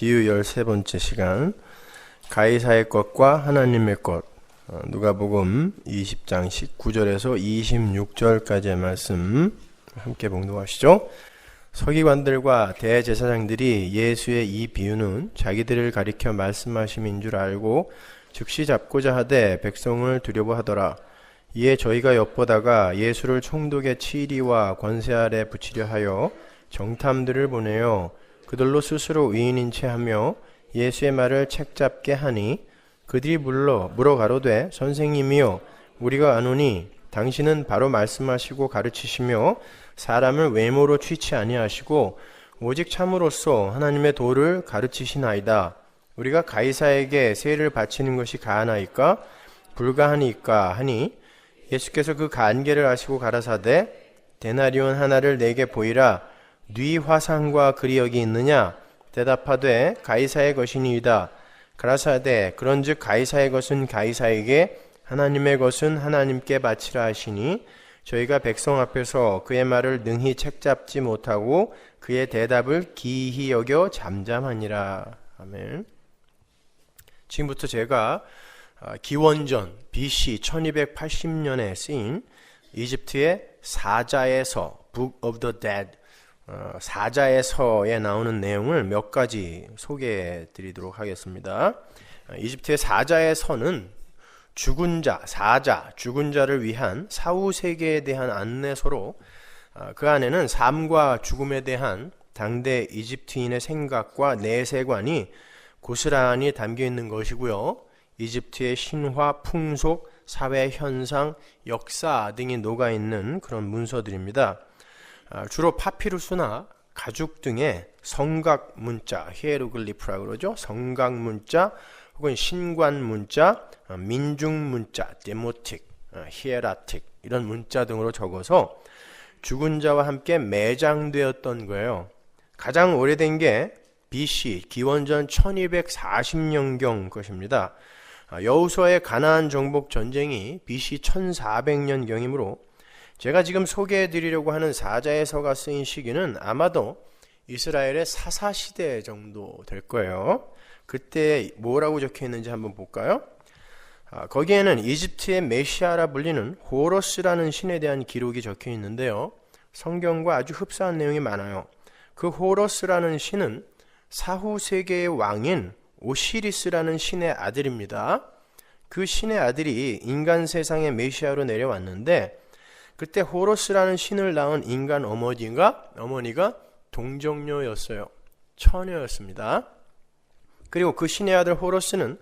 비유 13번째 시간, 가이사의 것과 하나님의 것. 누가복음 20장 19절에서 26절까지의 말씀 함께 봉독하시죠. 서기관들과 대제사장들이 예수의 이 비유는 자기들을 가리켜 말씀하심인 줄 알고 즉시 잡고자 하되 백성을 두려워하더라. 이에 저희가 엿보다가 예수를 총독의 치리와 권세 아래 붙이려 하여 정탐들을 보내어 그들로 스스로 의인인 채 하며 예수의 말을 책잡게 하니 그들이 물어 가로되 선생님이여 우리가 아노니 당신은 바로 말씀하시고 가르치시며 사람을 외모로 취치 아니하시고 오직 참으로써 하나님의 도를 가르치시나이다. 우리가 가이사에게 세를 바치는 것이 가하나이까 불가하니까 하니 예수께서 그 간계를 아시고 가라사대 데나리온 하나를 내게 보이라. 네 화상과 글이 여기 있느냐? 대답하되 가이사의 것이니이다. 가라사대 그런즉 가이사의 것은 가이사에게 하나님의 것은 하나님께 바치라 하시니 저희가 백성 앞에서 그의 말을 능히 책잡지 못하고 그의 대답을 기이히 여겨 잠잠하니라. 아멘. 지금부터 제가 기원전 BC 1280년에 쓰인 이집트의 사자의 서 Book of the Dead, 사자의 서에 나오는 내용을 몇 가지 소개해 드리도록 하겠습니다. 이집트의 사자의 서는 죽은 자, 사자, 죽은 자를 위한 사후 세계에 대한 안내서로 그 안에는 삶과 죽음에 대한 당대 이집트인의 생각과 내세관이 고스란히 담겨 있는 것이고요. 이집트의 신화, 풍속, 사회 현상, 역사 등이 녹아 있는 그런 문서들입니다. 주로 파피루스나 가죽 등의 성각 문자, 히에로글리프라고 그러죠. 성각 문자 혹은 신관 문자, 민중 문자, 데모틱, 히에라틱 이런 문자 등으로 적어서 죽은 자와 함께 매장되었던 거예요. 가장 오래된 게 BC 기원전 1240년경 것입니다. 여호수아의 가나안 정복 전쟁이 BC 1400년경이므로 제가 지금 소개해 드리려고 하는 사자의 서가 쓰인 시기는 아마도 이스라엘의 사사시대 정도 될 거예요. 그때 뭐라고 적혀 있는지 한번 볼까요? 거기에는 이집트의 메시아라 불리는 호러스라는 신에 대한 기록이 적혀 있는데요. 성경과 아주 흡사한 내용이 많아요. 그 호러스라는 신은 사후 세계의 왕인 오시리스라는 신의 아들입니다. 그 신의 아들이 인간 세상의 메시아로 내려왔는데 그때 호러스라는 신을 낳은 인간 어머니가 동정녀였어요. 처녀였습니다. 그리고 그 신의 아들 호러스는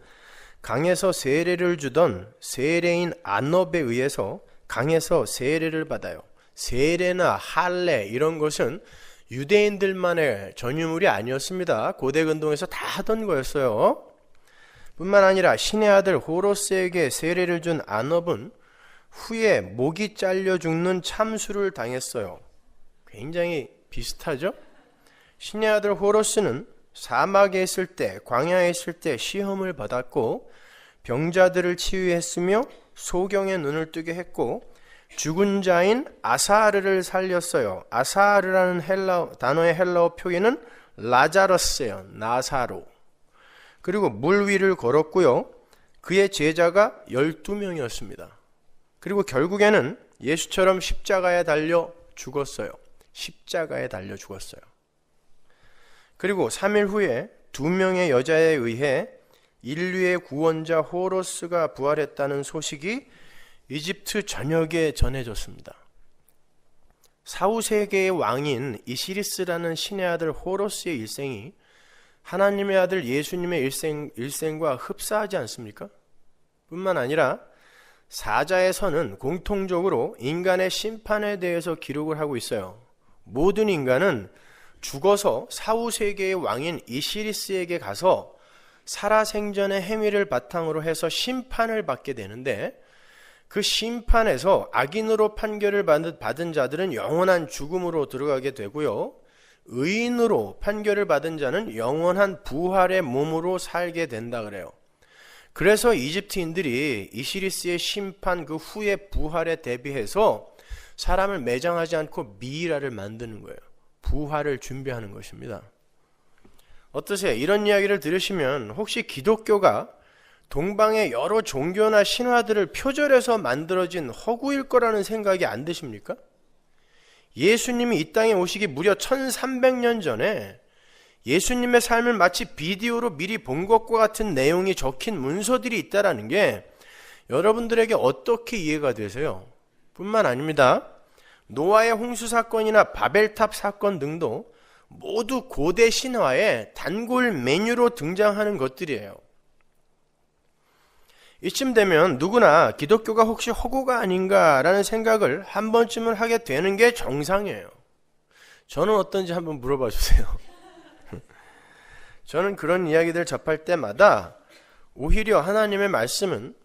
강에서 세례를 주던 세례인 아넙에 의해서 강에서 세례를 받아요. 세례나 할례 이런 것은 유대인들만의 전유물이 아니었습니다. 고대 근동에서 다 하던 거였어요. 뿐만 아니라 신의 아들 호러스에게 세례를 준 아넙은 후에 목이 잘려 죽는 참수를 당했어요. 굉장히 비슷하죠? 신의 아들 호러스는 사막에 있을 때, 광야에 있을 때 시험을 받았고 병자들을 치유했으며 소경의 눈을 뜨게 했고 죽은 자인 아사르를 살렸어요. 아사르라는 단어의 헬라어 표기는 라자러스예요. 나사로. 그리고 물 위를 걸었고요. 그의 제자가 12명이었습니다. 그리고 결국에는 예수처럼 십자가에 달려 죽었어요. 십자가에 달려 죽었어요. 그리고 3일 후에 2명의 여자에 의해 인류의 구원자 호러스가 부활했다는 소식이 이집트 전역에 전해졌습니다. 사후 세계의 왕인 이시리스라는 신의 아들 호러스의 일생이 하나님의 아들 예수님의 일생과 흡사하지 않습니까? 뿐만 아니라 사자의 서는 공통적으로 인간의 심판에 대해서 기록을 하고 있어요. 모든 인간은 죽어서 사후 세계의 왕인 이시리스에게 가서 살아생전의 행위를 바탕으로 해서 심판을 받게 되는데 그 심판에서 악인으로 판결을 받은 자들은 영원한 죽음으로 들어가게 되고요. 의인으로 판결을 받은 자는 영원한 부활의 몸으로 살게 된다 그래요. 그래서 이집트인들이 이시리스의 심판 그 후의 부활에 대비해서 사람을 매장하지 않고 미이라를 만드는 거예요. 부활을 준비하는 것입니다. 어떠세요? 이런 이야기를 들으시면 혹시 기독교가 동방의 여러 종교나 신화들을 표절해서 만들어진 허구일 거라는 생각이 안 드십니까? 예수님이 이 땅에 오시기 무려 1300년 전에 예수님의 삶을 마치 비디오로 미리 본 것과 같은 내용이 적힌 문서들이 있다는 게 여러분들에게 어떻게 이해가 되세요? 뿐만 아닙니다. 노아의 홍수 사건이나 바벨탑 사건 등도 모두 고대 신화의 단골 메뉴로 등장하는 것들이에요. 이쯤 되면 누구나 기독교가 혹시 허구가 아닌가라는 생각을 한 번쯤은 하게 되는 게 정상이에요. 저는 어떤지 한번 물어봐 주세요. 저는 그런 이야기들 접할 때마다 오히려 하나님의 말씀은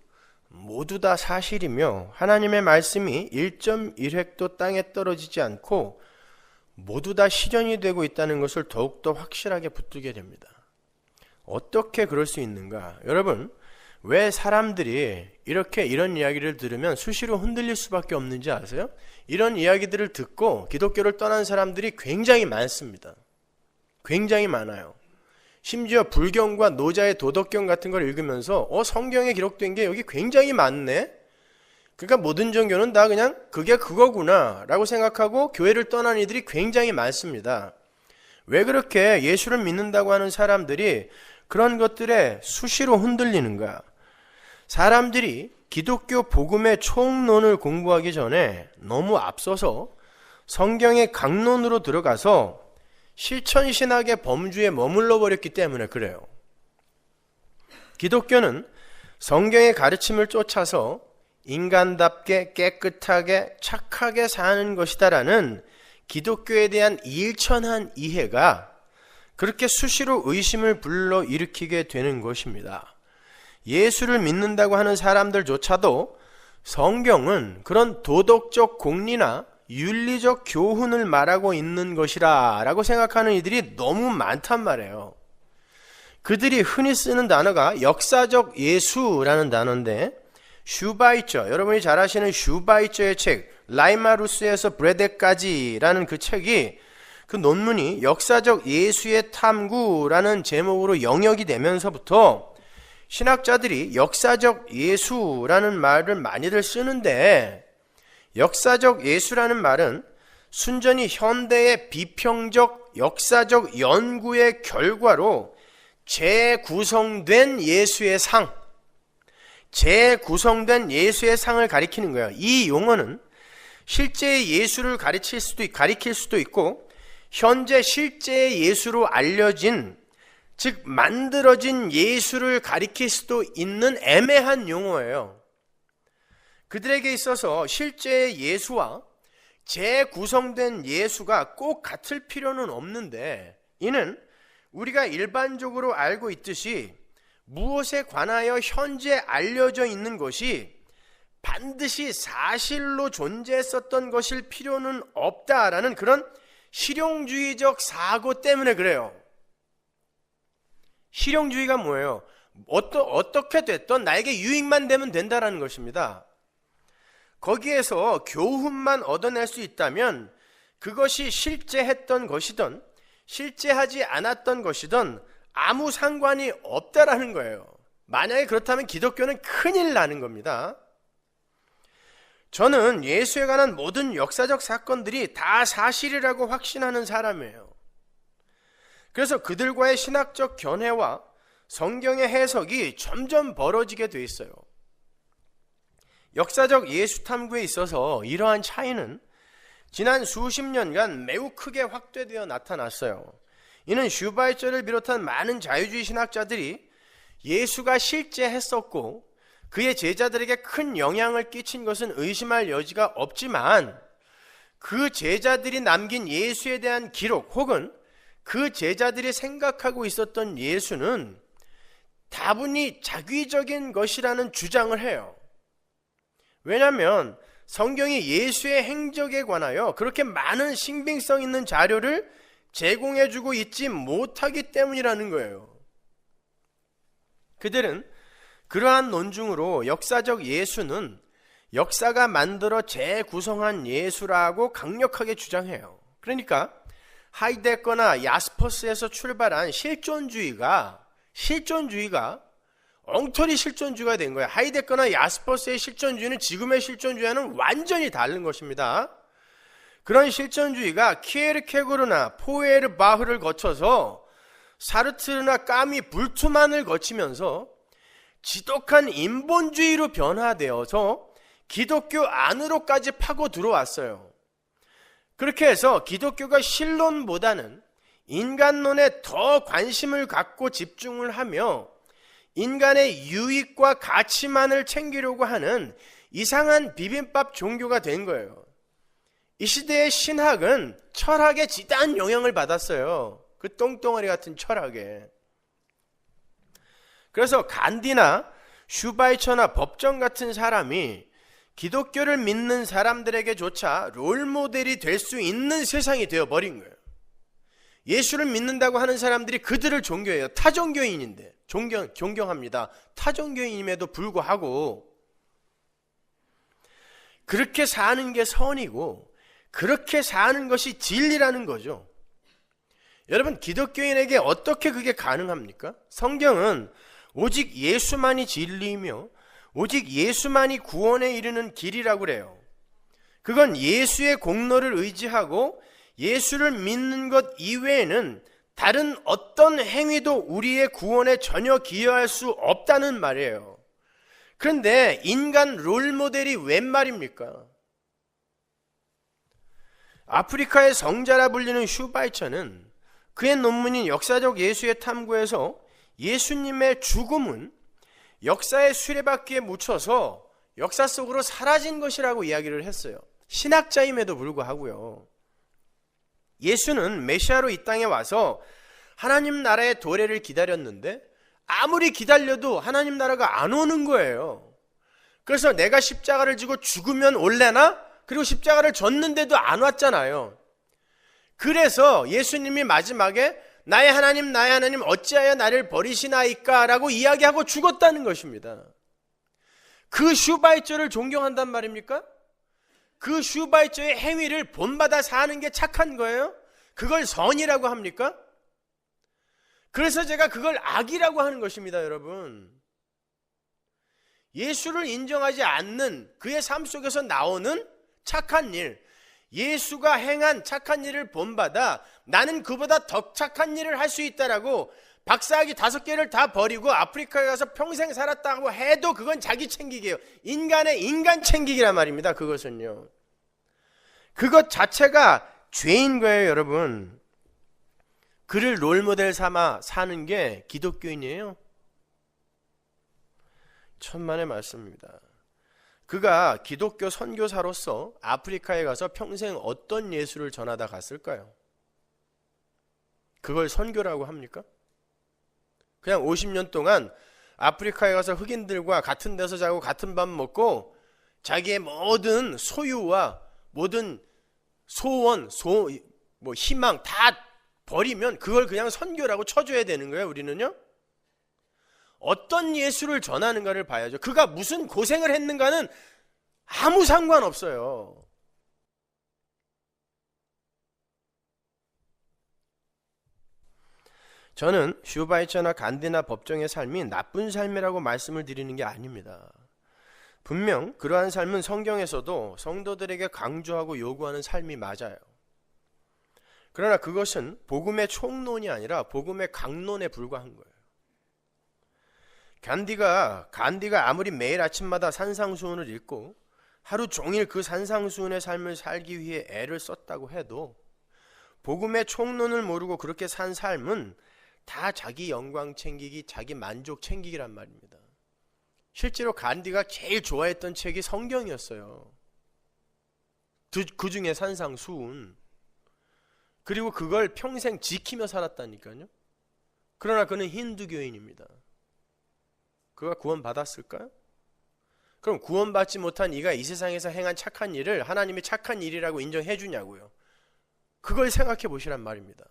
모두 다 사실이며 하나님의 말씀이 1.1획도 땅에 떨어지지 않고 모두 다 실현이 되고 있다는 것을 더욱더 확실하게 붙들게 됩니다. 어떻게 그럴 수 있는가? 여러분, 왜 사람들이 이렇게 이런 이야기를 들으면 수시로 흔들릴 수밖에 없는지 아세요? 이런 이야기들을 듣고 기독교를 떠난 사람들이 굉장히 많습니다. 굉장히 많아요. 심지어 불경과 노자의 도덕경 같은 걸 읽으면서 성경에 기록된 게 여기 굉장히 많네? 그러니까 모든 종교는 다 그냥 그게 그거구나 라고 생각하고 교회를 떠난 이들이 굉장히 많습니다. 왜 그렇게 예수를 믿는다고 하는 사람들이 그런 것들에 수시로 흔들리는가? 사람들이 기독교 복음의 총론을 공부하기 전에 너무 앞서서 성경의 강론으로 들어가서 실천신학의 범주에 머물러 버렸기 때문에 그래요. 기독교는 성경의 가르침을 쫓아서 인간답게 깨끗하게 착하게 사는 것이다라는 기독교에 대한 일천한 이해가 그렇게 수시로 의심을 불러일으키게 되는 것입니다. 예수를 믿는다고 하는 사람들조차도 성경은 그런 도덕적 공리나 윤리적 교훈을 말하고 있는 것이라 라고 생각하는 이들이 너무 많단 말이에요. 그들이 흔히 쓰는 단어가 역사적 예수라는 단어인데 슈바이처, 여러분이 잘 아시는 슈바이처의 책 라이마루스에서 브레데까지라는 그 책이 그 논문이 역사적 예수의 탐구라는 제목으로 영역이 되면서부터 신학자들이 역사적 예수라는 말을 많이들 쓰는데 역사적 예수라는 말은 순전히 현대의 비평적 역사적 연구의 결과로 재구성된 예수의 상, 재구성된 예수의 상을 가리키는 거예요. 이 용어는 실제의 예수를 가리킬 수도 있고 현재 실제의 예수로 알려진 즉 만들어진 예수를 가리킬 수도 있는 애매한 용어예요. 그들에게 있어서 실제의 예수와 재구성된 예수가 꼭 같을 필요는 없는데 이는 우리가 일반적으로 알고 있듯이 무엇에 관하여 현재 알려져 있는 것이 반드시 사실로 존재했었던 것일 필요는 없다라는 그런 실용주의적 사고 때문에 그래요. 실용주의가 뭐예요? 어떻게 됐든 나에게 유익만 되면 된다라는 것입니다. 거기에서 교훈만 얻어낼 수 있다면 그것이 실제했던 것이든 실제하지 않았던 것이든 아무 상관이 없다라는 거예요. 만약에 그렇다면 기독교는 큰일 나는 겁니다. 저는 예수에 관한 모든 역사적 사건들이 다 사실이라고 확신하는 사람이에요. 그래서 그들과의 신학적 견해와 성경의 해석이 점점 벌어지게 돼 있어요. 역사적 예수 탐구에 있어서 이러한 차이는 지난 수십 년간 매우 크게 확대되어 나타났어요. 이는 슈바이처를 비롯한 많은 자유주의 신학자들이 예수가 실제 했었고 그의 제자들에게 큰 영향을 끼친 것은 의심할 여지가 없지만 그 제자들이 남긴 예수에 대한 기록 혹은 그 제자들이 생각하고 있었던 예수는 다분히 자기적인 것이라는 주장을 해요. 왜냐하면 성경이 예수의 행적에 관하여 그렇게 많은 신빙성 있는 자료를 제공해주고 있지 못하기 때문이라는 거예요. 그들은 그러한 논중으로 역사적 예수는 역사가 만들어 재구성한 예수라고 강력하게 주장해요. 그러니까 하이데거나 야스퍼스에서 출발한 실존주의가 엉터리 실존주의가 된 거예요. 하이데거나 야스퍼스의 실존주의는 지금의 실존주의와는 완전히 다른 것입니다. 그런 실존주의가 키에르케고르나 포에르바흐를 거쳐서 사르트르나 까미 불투만을 거치면서 지독한 인본주의로 변화되어서 기독교 안으로까지 파고 들어왔어요. 그렇게 해서 기독교가 신론보다는 인간론에 더 관심을 갖고 집중을 하며 인간의 유익과 가치만을 챙기려고 하는 이상한 비빔밥 종교가 된 거예요. 이 시대의 신학은 철학에 지대한 영향을 받았어요. 그 똥덩어리 같은 철학에. 그래서 간디나 슈바이처나 법정 같은 사람이 기독교를 믿는 사람들에게조차 롤모델이 될 수 있는 세상이 되어버린 거예요. 예수를 믿는다고 하는 사람들이 그들을 존경해요. 타종교인인데 존경합니다. 타종교인임에도 불구하고 그렇게 사는 게 선이고 그렇게 사는 것이 진리라는 거죠. 여러분, 기독교인에게 어떻게 그게 가능합니까? 성경은 오직 예수만이 진리이며 오직 예수만이 구원에 이르는 길이라고 그래요. 그건 예수의 공로를 의지하고 예수를 믿는 것 이외에는 다른 어떤 행위도 우리의 구원에 전혀 기여할 수 없다는 말이에요. 그런데 인간 롤모델이 웬 말입니까? 아프리카의 성자라 불리는 슈바이처는 그의 논문인 역사적 예수의 탐구에서 예수님의 죽음은 역사의 수레바퀴에 묻혀서 역사 속으로 사라진 것이라고 이야기를 했어요. 신학자임에도 불구하고요. 예수는 메시아로 이 땅에 와서 하나님 나라의 도래를 기다렸는데 아무리 기다려도 하나님 나라가 안 오는 거예요. 그래서 내가 십자가를 지고 죽으면 올래나? 그리고 십자가를 졌는데도 안 왔잖아요. 그래서 예수님이 마지막에 나의 하나님 어찌하여 나를 버리시나이까 라고 이야기하고 죽었다는 것입니다. 그 슈바이처를 존경한단 말입니까? 그 슈바이처의 행위를 본받아 사는 게 착한 거예요? 그걸 선이라고 합니까? 그래서 제가 그걸 악이라고 하는 것입니다, 여러분. 예수를 인정하지 않는 그의 삶 속에서 나오는 착한 일, 예수가 행한 착한 일을 본받아 나는 그보다 더 착한 일을 할 수 있다라고 박사학위 5개를 다 버리고 아프리카에 가서 평생 살았다고 해도 그건 자기 챙기기예요. 인간의 인간 챙기기란 말입니다. 그것은요. 그것 자체가 죄인 거예요, 여러분. 그를 롤모델 삼아 사는 게 기독교인이에요? 천만의 말씀입니다. 그가 기독교 선교사로서 아프리카에 가서 평생 어떤 예수를 전하다 갔을까요? 그걸 선교라고 합니까? 그냥 50년 동안 아프리카에 가서 흑인들과 같은 데서 자고 같은 밥 먹고 자기의 모든 소유와 모든 소원, 희망 다 버리면 그걸 그냥 선교라고 쳐줘야 되는 거예요, 우리는요? 어떤 예수를 전하는가를 봐야죠. 그가 무슨 고생을 했는가는 아무 상관없어요. 저는 슈바이처나 간디나 법정의 삶이 나쁜 삶이라고 말씀을 드리는 게 아닙니다. 분명 그러한 삶은 성경에서도 성도들에게 강조하고 요구하는 삶이 맞아요. 그러나 그것은 복음의 총론이 아니라 복음의 강론에 불과한 거예요. 간디가 아무리 매일 아침마다 산상수훈을 읽고 하루 종일 그 산상수훈의 삶을 살기 위해 애를 썼다고 해도 복음의 총론을 모르고 그렇게 산 삶은 다 자기 영광 챙기기, 자기 만족 챙기기란 말입니다. 실제로 간디가 제일 좋아했던 책이 성경이었어요. 그 중에 산상수훈. 그리고 그걸 평생 지키며 살았다니까요. 그러나 그는 힌두교인입니다. 그가 구원받았을까요? 그럼 구원받지 못한 이가 이 세상에서 행한 착한 일을 하나님이 착한 일이라고 인정해 주냐고요. 그걸 생각해 보시란 말입니다.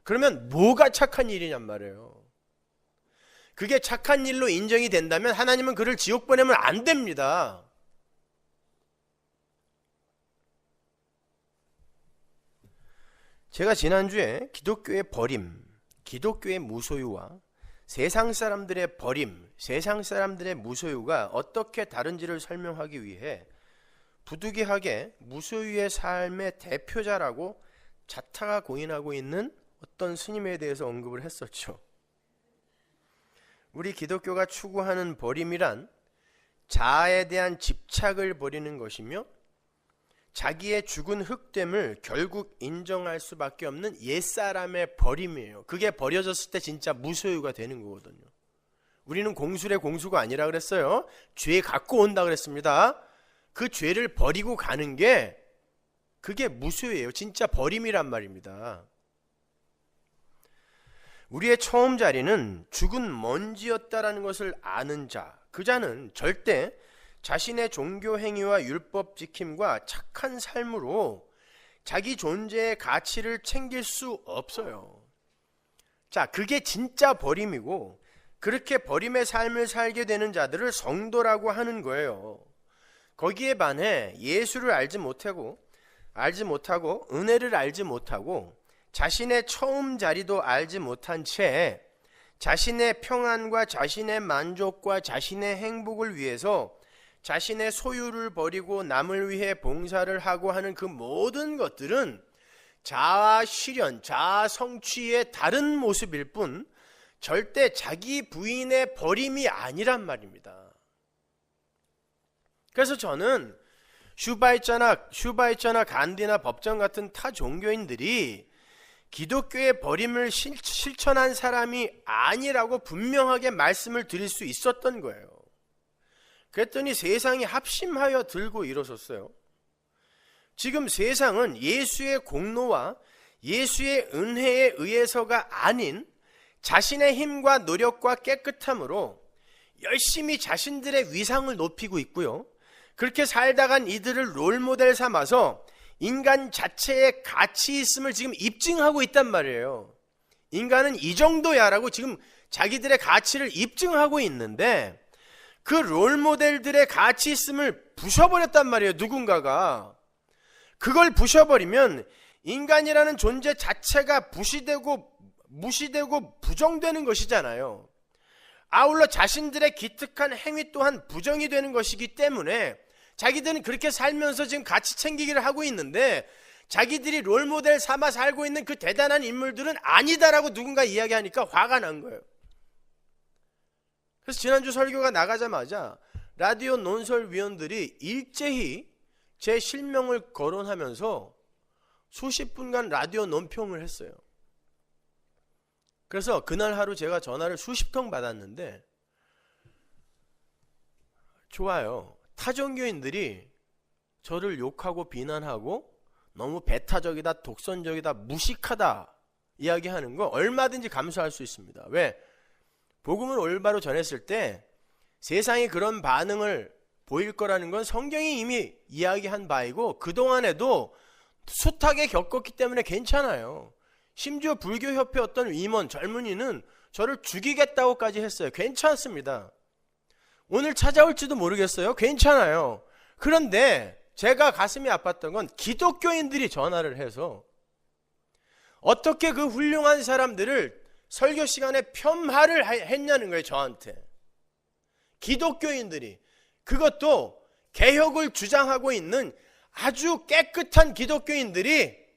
그러면 뭐가 착한 일이냔 말이에요. 그게 착한 일로 인정이 된다면 하나님은 그를 지옥 보내면 안 됩니다. 제가 지난주에 기독교의 버림, 기독교의 무소유와 세상 사람들의 버림, 세상 사람들의 무소유가 어떻게 다른지를 설명하기 위해 부득이하게 무소유의 삶의 대표자라고 자타가 공인하고 있는 어떤 스님에 대해서 언급을 했었죠. 우리 기독교가 추구하는 버림이란 자아에 대한 집착을 버리는 것이며 자기의 죽은 흙됨을 결국 인정할 수밖에 없는 옛사람의 버림이에요. 그게 버려졌을 때 진짜 무소유가 되는 거거든요. 우리는 공술의 공수가 아니라 그랬어요. 죄 갖고 온다 그랬습니다. 그 죄를 버리고 가는 게 그게 무소유예요. 진짜 버림이란 말입니다. 우리의 처음 자리는 죽은 먼지였다라는 것을 아는 자, 그 자는 절대 자신의 종교 행위와 율법 지킴과 착한 삶으로 자기 존재의 가치를 챙길 수 없어요. 자, 그게 진짜 버림이고, 그렇게 버림의 삶을 살게 되는 자들을 성도라고 하는 거예요. 거기에 반해 예수를 알지 못하고 은혜를 알지 못하고 자신의 처음 자리도 알지 못한 채 자신의 평안과 자신의 만족과 자신의 행복을 위해서 자신의 소유를 버리고 남을 위해 봉사를 하고 하는 그 모든 것들은 자아 실현, 자아 성취의 다른 모습일 뿐 절대 자기 부인의 버림이 아니란 말입니다. 그래서 저는 슈바이처나 간디나 법정 같은 타 종교인들이 기독교의 버림을 실천한 사람이 아니라고 분명하게 말씀을 드릴 수 있었던 거예요. 그랬더니 세상이 합심하여 들고 일어섰어요. 지금 세상은 예수의 공로와 예수의 은혜에 의해서가 아닌 자신의 힘과 노력과 깨끗함으로 열심히 자신들의 위상을 높이고 있고요. 그렇게 살다간 이들을 롤모델 삼아서 인간 자체의 가치 있음을 지금 입증하고 있단 말이에요. 인간은 이 정도야라고 지금 자기들의 가치를 입증하고 있는데 그 롤모델들의 가치 있음을 부셔버렸단 말이에요. 누군가가. 그걸 부셔버리면 인간이라는 존재 자체가 무시되고 부정되는 것이잖아요. 아울러 자신들의 기특한 행위 또한 부정이 되는 것이기 때문에 자기들은 그렇게 살면서 지금 가치 챙기기를 하고 있는데 자기들이 롤모델 삼아 살고 있는 그 대단한 인물들은 아니다라고 누군가 이야기하니까 화가 난 거예요. 그래서 지난주 설교가 나가자마자 라디오 논설위원들이 일제히 제 실명을 거론하면서 수십 분간 라디오 논평을 했어요. 그래서 그날 하루 제가 전화를 수십 통 받았는데 좋아요. 타종교인들이 저를 욕하고 비난하고 너무 배타적이다, 독선적이다, 무식하다 이야기하는 거 얼마든지 감수할 수 있습니다. 왜? 복음을 올바로 전했을 때 세상이 그런 반응을 보일 거라는 건 성경이 이미 이야기한 바이고 그동안에도 숱하게 겪었기 때문에 괜찮아요. 심지어 불교협회 어떤 임원, 젊은이는 저를 죽이겠다고까지 했어요. 괜찮습니다. 오늘 찾아올지도 모르겠어요. 괜찮아요. 그런데 제가 가슴이 아팠던 건 기독교인들이 전화를 해서 어떻게 그 훌륭한 사람들을 설교 시간에 폄하를 했냐는 거예요. 저한테. 기독교인들이. 그것도 개혁을 주장하고 있는 아주 깨끗한 기독교인들이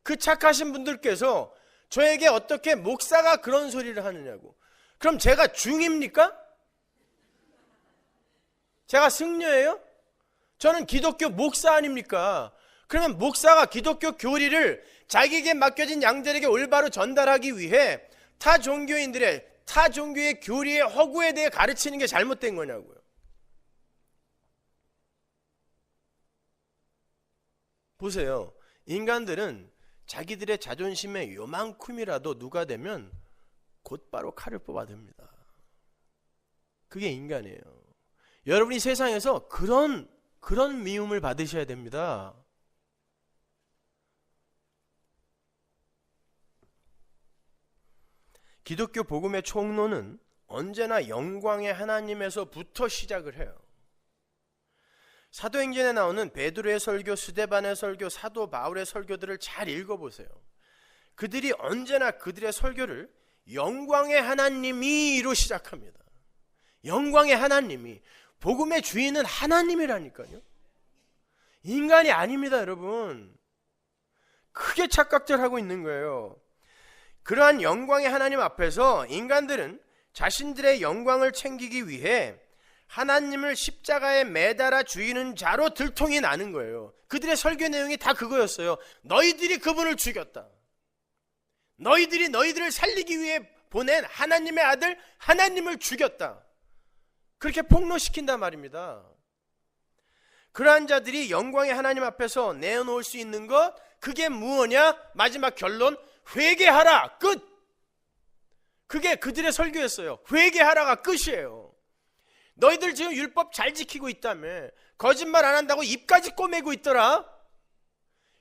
그 착하신 분들께서 저에게 어떻게 목사가 그런 소리를 하느냐고. 그럼 제가 중입니까? 제가 승려예요? 저는 기독교 목사 아닙니까? 그러면 목사가 기독교 교리를 자기에게 맡겨진 양들에게 올바로 전달하기 위해 타 종교의 교리의 허구에 대해 가르치는 게 잘못된 거냐고요. 보세요. 인간들은 자기들의 자존심에 요만큼이라도 누가 되면 곧바로 칼을 뽑아댑니다. 그게 인간이에요. 여러분이 세상에서 그런 미움을 받으셔야 됩니다. 기독교 복음의 총론은 언제나 영광의 하나님에서부터 시작을 해요. 사도행전에 나오는 베드로의 설교, 스데반의 설교, 사도 바울의 설교들을 잘 읽어보세요. 그들이 언제나 그들의 설교를 영광의 하나님이로 시작합니다. 영광의 하나님이, 복음의 주인은 하나님이라니까요. 인간이 아닙니다, 여러분. 크게 착각들하고 있는 거예요. 그러한 영광의 하나님 앞에서 인간들은 자신들의 영광을 챙기기 위해 하나님을 십자가에 매달아 죽이는 자로 들통이 나는 거예요. 그들의 설교 내용이 다 그거였어요. 너희들이 그분을 죽였다. 너희들이 너희들을 살리기 위해 보낸 하나님의 아들 하나님을 죽였다. 그렇게 폭로시킨단 말입니다. 그러한 자들이 영광의 하나님 앞에서 내어놓을 수 있는 것, 그게 무엇이냐? 마지막 결론, 회개하라, 끝. 그게 그들의 설교였어요. 회개하라가 끝이에요. 너희들 지금 율법 잘 지키고 있다며, 거짓말 안 한다고 입까지 꼬매고 있더라.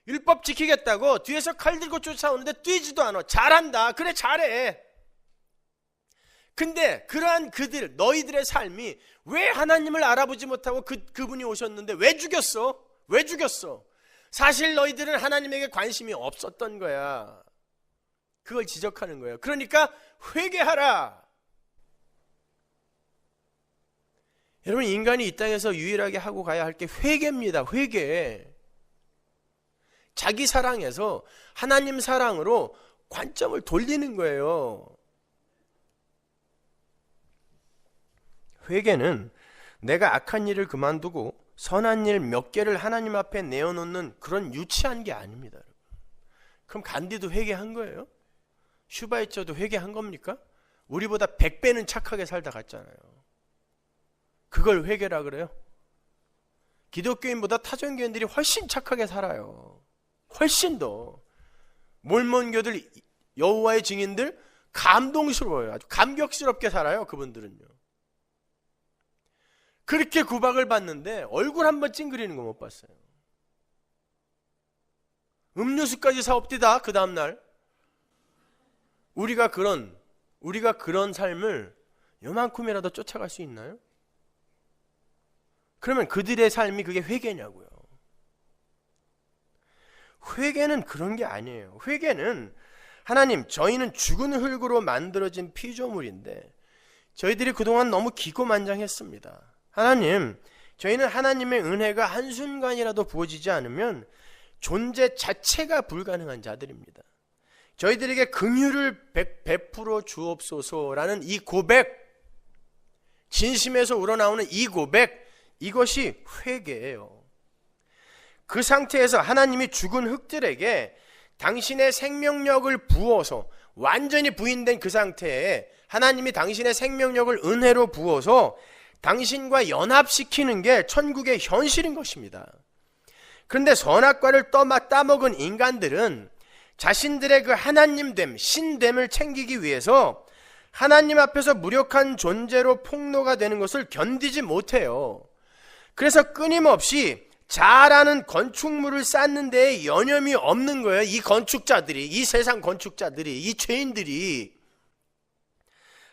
율법 지키겠다고 뒤에서 칼 들고 쫓아오는데 뛰지도 않아. 잘한다. 그래, 잘해. 근데 그러한 그들, 너희들의 삶이 왜 하나님을 알아보지 못하고 그분이 오셨는데 왜 죽였어? 왜 죽였어? 사실 너희들은 하나님에게 관심이 없었던 거야. 그걸 지적하는 거예요. 그러니까 회개하라. 여러분, 인간이 이 땅에서 유일하게 하고 가야 할 게 회개입니다. 회개. 자기 사랑에서 하나님 사랑으로 관점을 돌리는 거예요. 회개는 내가 악한 일을 그만두고 선한 일 몇 개를 하나님 앞에 내어놓는 그런 유치한 게 아닙니다. 그럼 간디도 회개한 거예요? 슈바이처도 회개한 겁니까? 우리보다 100배는 착하게 살다 갔잖아요. 그걸 회개라 그래요? 기독교인보다 타종교인들이 훨씬 착하게 살아요. 훨씬 더. 몰몬교들, 여호와의 증인들 감동스러워요. 아주 감격스럽게 살아요. 그분들은요. 그렇게 구박을 받는데 얼굴 한번 찡그리는 거 못 봤어요. 음료수까지 사옵디다. 그 다음날 우리가 그런 삶을 요만큼이라도 쫓아갈 수 있나요? 그러면 그들의 삶이 그게 회개냐고요. 회개는 그런 게 아니에요. 회개는 하나님, 저희는 죽은 흙으로 만들어진 피조물인데 저희들이 그동안 너무 기고만장했습니다. 하나님, 저희는 하나님의 은혜가 한순간이라도 부어지지 않으면 존재 자체가 불가능한 자들입니다. 저희들에게 긍휼을 베풀어 주옵소서라는 이 고백, 진심에서 우러나오는 이 고백, 이것이 회개예요. 그 상태에서 하나님이 죽은 흙들에게 당신의 생명력을 부어서, 완전히 부인된 그 상태에 하나님이 당신의 생명력을 은혜로 부어서 당신과 연합시키는 게 천국의 현실인 것입니다. 그런데 선악과를 따먹은 인간들은 자신들의 그 하나님됨, 신됨을 챙기기 위해서 하나님 앞에서 무력한 존재로 폭로가 되는 것을 견디지 못해요. 그래서 끊임없이 자라는 건축물을 쌓는 데에 여념이 없는 거예요. 이 건축자들이, 이 세상 건축자들이, 이 죄인들이.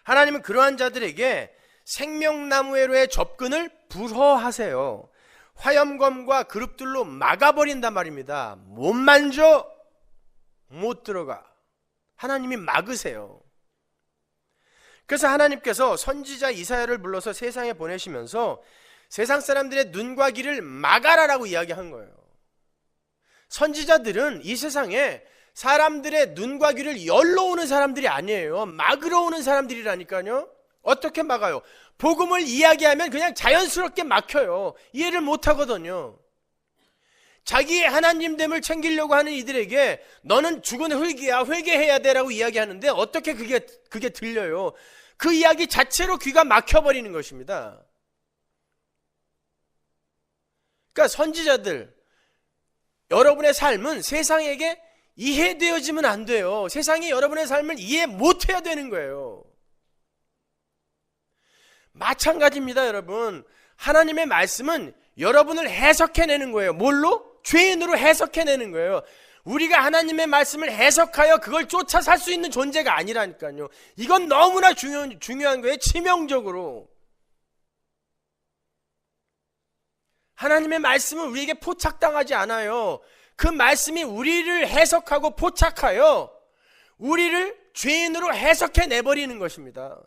하나님은 그러한 자들에게 생명나무회로의 접근을 불허하세요. 화염검과 그룹들로 막아버린단 말입니다. 못 만져, 못 들어가. 하나님이 막으세요. 그래서 하나님께서 선지자 이사야를 불러서 세상에 보내시면서 세상 사람들의 눈과 귀를 막아라라고 이야기한 거예요. 선지자들은 이 세상에 사람들의 눈과 귀를 열러 오는 사람들이 아니에요. 막으러 오는 사람들이라니까요. 어떻게 막아요? 복음을 이야기하면 그냥 자연스럽게 막혀요. 이해를 못 하거든요. 자기의 하나님됨을 챙기려고 하는 이들에게 너는 죽은 흙이야, 회개해야 돼라고 이야기하는데 어떻게 그게 들려요? 그 이야기 자체로 귀가 막혀버리는 것입니다. 그러니까 선지자들, 여러분의 삶은 세상에게 이해되어지면 안 돼요. 세상이 여러분의 삶을 이해 못해야 되는 거예요. 마찬가지입니다, 여러분. 하나님의 말씀은 여러분을 해석해내는 거예요. 뭘로? 죄인으로 해석해내는 거예요. 우리가 하나님의 말씀을 해석하여 그걸 쫓아 살 수 있는 존재가 아니라니까요. 이건 너무나 중요한 거예요. 치명적으로. 하나님의 말씀은 우리에게 포착당하지 않아요. 그 말씀이 우리를 해석하고 포착하여 우리를 죄인으로 해석해 내버리는 것입니다.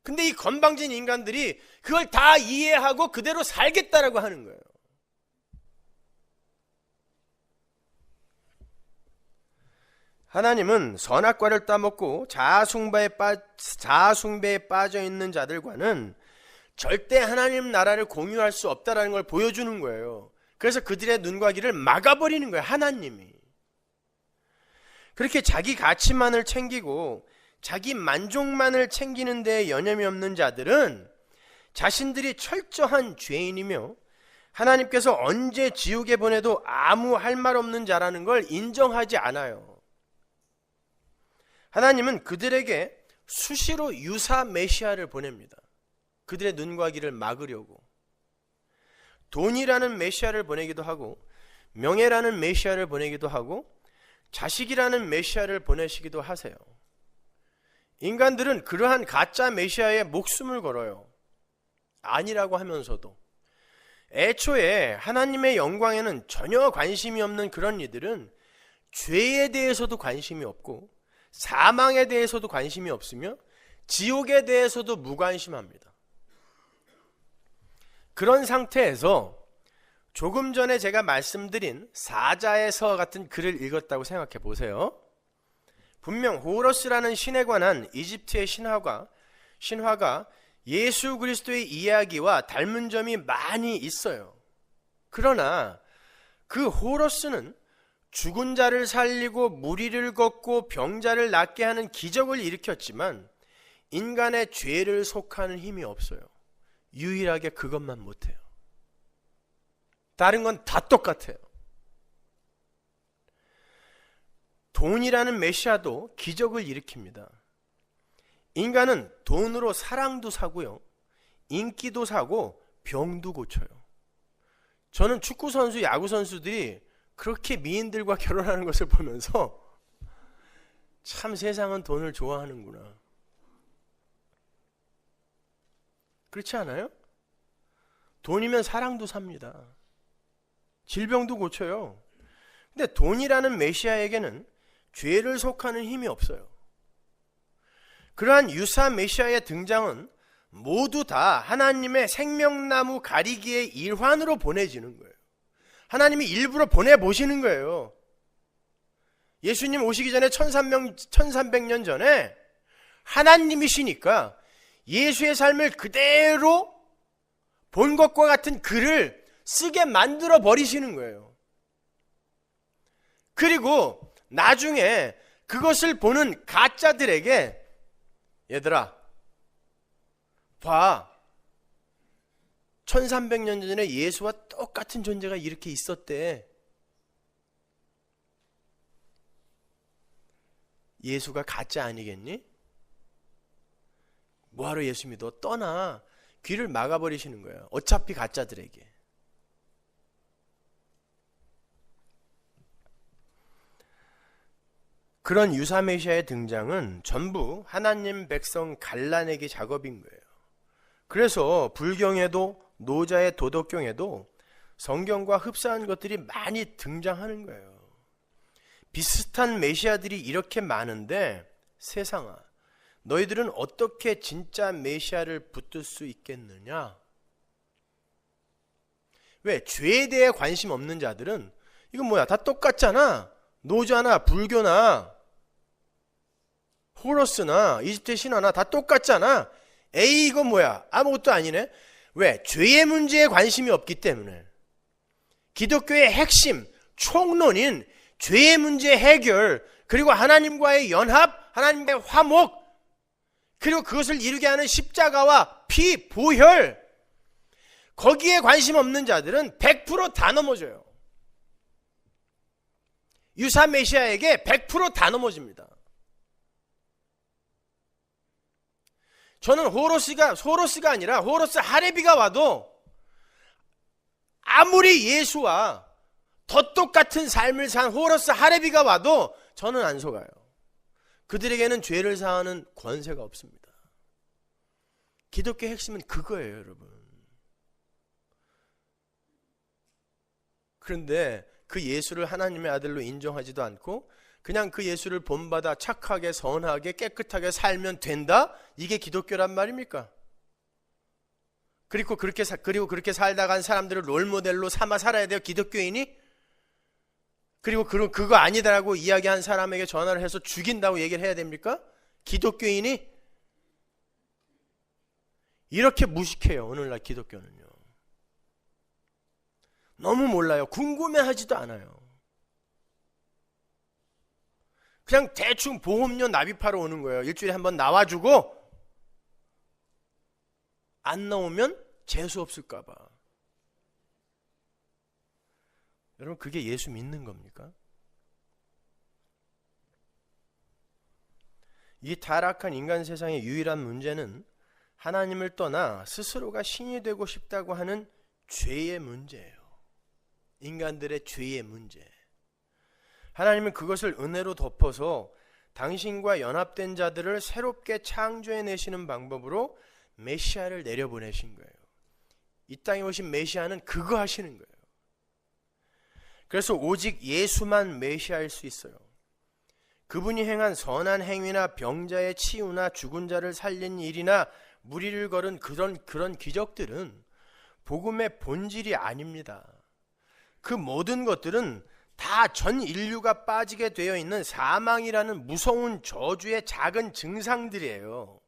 근데 이 건방진 인간들이 그걸 다 이해하고 그대로 살겠다라고 하는 거예요. 하나님은 선악과를 따먹고 자아숭배에 빠져 있는 자들과는 절대 하나님 나라를 공유할 수 없다는 걸 보여주는 거예요. 그래서 그들의 눈과 귀를 막아버리는 거예요. 하나님이. 그렇게 자기 가치만을 챙기고 자기 만족만을 챙기는 데에 여념이 없는 자들은 자신들이 철저한 죄인이며 하나님께서 언제 지옥에 보내도 아무 할 말 없는 자라는 걸 인정하지 않아요. 하나님은 그들에게 수시로 유사 메시아를 보냅니다. 그들의 눈과 귀를 막으려고. 돈이라는 메시아를 보내기도 하고 명예라는 메시아를 보내기도 하고 자식이라는 메시아를 보내시기도 하세요. 인간들은 그러한 가짜 메시아에 목숨을 걸어요. 아니라고 하면서도. 애초에 하나님의 영광에는 전혀 관심이 없는 그런 이들은 죄에 대해서도 관심이 없고 사망에 대해서도 관심이 없으며 지옥에 대해서도 무관심합니다. 그런 상태에서 조금 전에 제가 말씀드린 사자에서 같은 글을 읽었다고 생각해 보세요. 분명 호러스라는 신에 관한 이집트의 신화가 예수 그리스도의 이야기와 닮은 점이 많이 있어요. 그러나 그 호러스는 죽은 자를 살리고 무리를 걷고 병자를 낫게 하는 기적을 일으켰지만 인간의 죄를 속하는 힘이 없어요. 유일하게 그것만 못해요. 다른 건 다 똑같아요. 돈이라는 메시아도 기적을 일으킵니다. 인간은 돈으로 사랑도 사고요, 인기도 사고 병도 고쳐요. 저는 축구선수, 야구선수들이 그렇게 미인들과 결혼하는 것을 보면서 참 세상은 돈을 좋아하는구나. 그렇지 않아요? 돈이면 사랑도 삽니다. 질병도 고쳐요. 근데 돈이라는 메시아에게는 죄를 속하는 힘이 없어요. 그러한 유사 메시아의 등장은 모두 다 하나님의 생명나무 가리기의 일환으로 보내지는 거예요. 하나님이 일부러 보내보시는 거예요. 예수님 오시기 전에 1300년 전에 하나님이시니까 예수의 삶을 그대로 본 것과 같은 글을 쓰게 만들어 버리시는 거예요. 그리고 나중에 그것을 보는 가짜들에게 얘들아 봐, 1300년 전에 예수와 똑같은 존재가 이렇게 있었대. 예수가 가짜 아니겠니? 뭐하러 예수 믿어? 떠나. 귀를 막아버리시는 거예요. 어차피 가짜들에게. 그런 유사 메시아의 등장은 전부 하나님 백성 갈라내기 작업인 거예요. 그래서 불경에도 노자의 도덕경에도 성경과 흡사한 것들이 많이 등장하는 거예요. 비슷한 메시아들이 이렇게 많은데 세상아, 너희들은 어떻게 진짜 메시아를 붙들 수 있겠느냐? 왜? 죄에 대해 관심 없는 자들은 이건 뭐야? 다 똑같잖아. 노자나 불교나 호러스나 이집트 신화나 다 똑같잖아. 에이 이건 뭐야? 아무것도 아니네. 왜? 죄의 문제에 관심이 없기 때문에. 기독교의 핵심, 총론인 죄의 문제 해결, 그리고 하나님과의 연합, 하나님의 화목, 그리고 그것을 이루게 하는 십자가와 피, 보혈, 거기에 관심 없는 자들은 100% 다 넘어져요. 유사 메시아에게 100% 다 넘어집니다. 저는 호러스가 아니라 호러스 하레비가 와도 아무리 예수와 더 똑같은 삶을 산 호러스 하레비가 와도 저는 안 속아요. 그들에게는 죄를 사하는 권세가 없습니다. 기독교의 핵심은 그거예요, 여러분. 그런데 그 예수를 하나님의 아들로 인정하지도 않고 그냥 그 예수를 본받아 착하게 선하게 깨끗하게 살면 된다? 이게 기독교란 말입니까? 그리고 그렇게 살다가 간 사람들을 롤모델로 삼아 살아야 돼요, 기독교인이? 그리고 그거 아니다라고 이야기한 사람에게 전화를 해서 죽인다고 얘기를 해야 됩니까? 기독교인이? 이렇게 무식해요, 오늘날 기독교는요. 너무 몰라요. 궁금해하지도 않아요. 그냥 대충 보험료 납입하러 오는 거예요. 일주일에 한번 나와주고 안 나오면 재수 없을까 봐. 여러분, 그게 예수 믿는 겁니까? 이 타락한 인간 세상의 유일한 문제는 하나님을 떠나 스스로가 신이 되고 싶다고 하는 죄의 문제예요. 인간들의 죄의 문제. 하나님은 그것을 은혜로 덮어서 당신과 연합된 자들을 새롭게 창조해내시는 방법으로 메시아를 내려보내신 거예요. 이 땅에 오신 메시아는 그거 하시는 거예요. 그래서 오직 예수만 메시아일 수 있어요. 그분이 행한 선한 행위나 병자의 치유나 죽은 자를 살린 일이나 무리를 걸은 그런 기적들은 복음의 본질이 아닙니다. 그 모든 것들은 다 전 인류가 빠지게 되어 있는 사망이라는 무서운 저주의 작은 증상들이에요.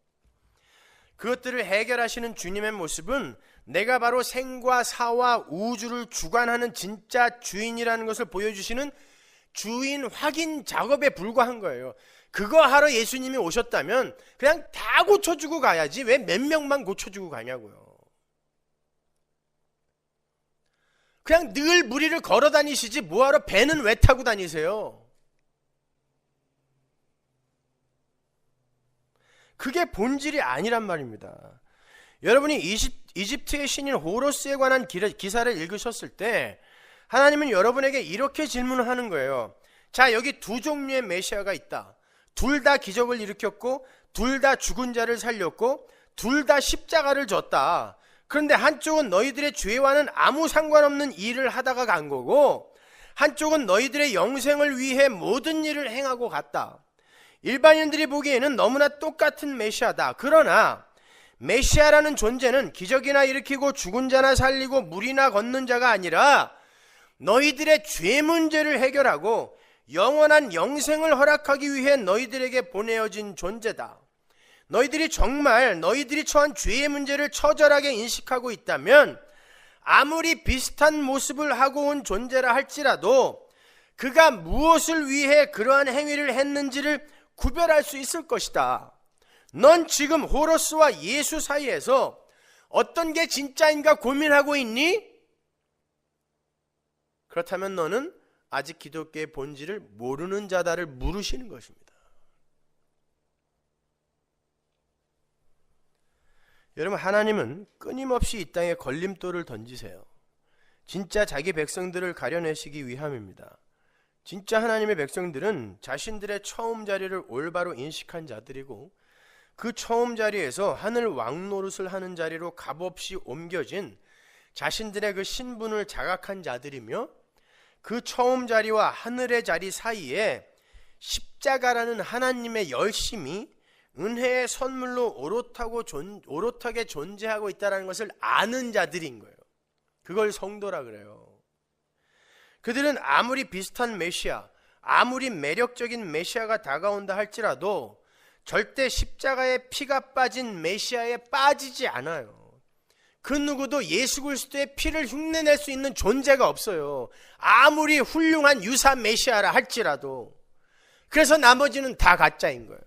그것들을 해결하시는 주님의 모습은 내가 바로 생과 사와 우주를 주관하는 진짜 주인이라는 것을 보여주시는 주인 확인 작업에 불과한 거예요. 그거 하러 예수님이 오셨다면 그냥 다 고쳐주고 가야지 왜 몇 명만 고쳐주고 가냐고요. 그냥 늘 무리를 걸어 다니시지 뭐하러 배는 왜 타고 다니세요? 그게 본질이 아니란 말입니다. 여러분이 이집트의 신인 호로스에 관한 기사를 읽으셨을 때 하나님은 여러분에게 이렇게 질문을 하는 거예요. 자, 여기 두 종류의 메시아가 있다. 둘 다 기적을 일으켰고 둘 다 죽은 자를 살렸고 둘 다 십자가를 졌다. 그런데 한쪽은 너희들의 죄와는 아무 상관없는 일을 하다가 간 거고 한쪽은 너희들의 영생을 위해 모든 일을 행하고 갔다. 일반인들이 보기에는 너무나 똑같은 메시아다. 그러나 메시아라는 존재는 기적이나 일으키고 죽은 자나 살리고 물이나 걷는 자가 아니라 너희들의 죄 문제를 해결하고 영원한 영생을 허락하기 위해 너희들에게 보내어진 존재다. 너희들이 정말 너희들이 처한 죄의 문제를 처절하게 인식하고 있다면 아무리 비슷한 모습을 하고 온 존재라 할지라도 그가 무엇을 위해 그러한 행위를 했는지를 구별할 수 있을 것이다. 넌 지금 호로스와 예수 사이에서 어떤 게 진짜인가 고민하고 있니? 그렇다면 너는 아직 기독교의 본질을 모르는 자다를 물으시는 것입니다. 여러분, 하나님은 끊임없이 이 땅에 걸림돌을 던지세요. 진짜 자기 백성들을 가려내시기 위함입니다. 진짜 하나님의 백성들은 자신들의 처음 자리를 올바로 인식한 자들이고 그 처음 자리에서 하늘 왕 노릇을 하는 자리로 값없이 옮겨진 자신들의 그 신분을 자각한 자들이며 그 처음 자리와 하늘의 자리 사이에 십자가라는 하나님의 열심이 은혜의 선물로 오롯하게 존재하고 있다는 것을 아는 자들인 거예요. 그걸 성도라 그래요. 그들은 아무리 비슷한 메시아, 아무리 매력적인 메시아가 다가온다 할지라도 절대 십자가에 피가 빠진 메시아에 빠지지 않아요. 그 누구도 예수 그리스도의 피를 흉내낼 수 있는 존재가 없어요. 아무리 훌륭한 유사 메시아라 할지라도. 그래서 나머지는 다 가짜인 거예요.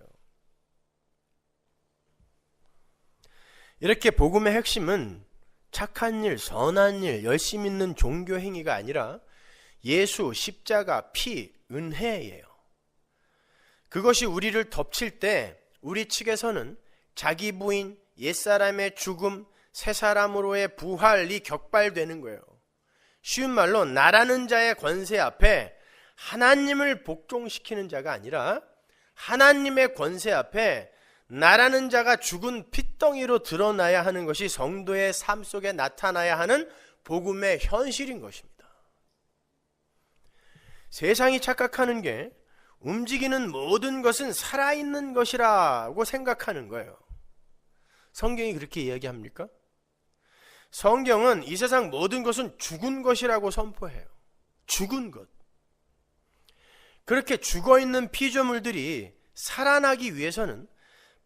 이렇게 복음의 핵심은 착한 일, 선한 일, 열심 있는 종교 행위가 아니라 예수, 십자가, 피, 은혜예요. 그것이 우리를 덮칠 때 우리 측에서는 자기 부인, 옛사람의 죽음, 새 사람으로의 부활이 격발되는 거예요. 쉬운 말로 나라는 자의 권세 앞에 하나님을 복종시키는 자가 아니라 하나님의 권세 앞에 나라는 자가 죽은 핏덩이로 드러나야 하는 것이 성도의 삶 속에 나타나야 하는 복음의 현실인 것입니다. 세상이 착각하는 게 움직이는 모든 것은 살아있는 것이라고 생각하는 거예요. 성경이 그렇게 이야기합니까? 성경은 이 세상 모든 것은 죽은 것이라고 선포해요. 죽은 것. 그렇게 죽어있는 피조물들이 살아나기 위해서는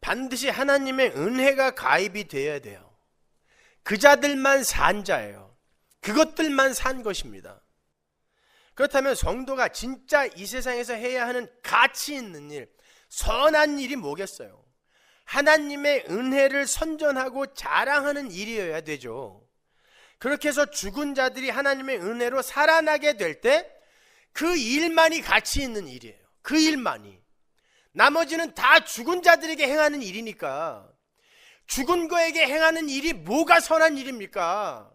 반드시 하나님의 은혜가 가입이 되어야 돼요. 그 자들만 산 자예요. 그것들만 산 것입니다. 그렇다면 성도가 진짜 이 세상에서 해야 하는 가치 있는 일, 선한 일이 뭐겠어요? 하나님의 은혜를 선전하고 자랑하는 일이어야 되죠. 그렇게 해서 죽은 자들이 하나님의 은혜로 살아나게 될 때 그 일만이 가치 있는 일이에요. 그 일만이. 나머지는 다 죽은 자들에게 행하는 일이니까. 죽은 거에게 행하는 일이 뭐가 선한 일입니까?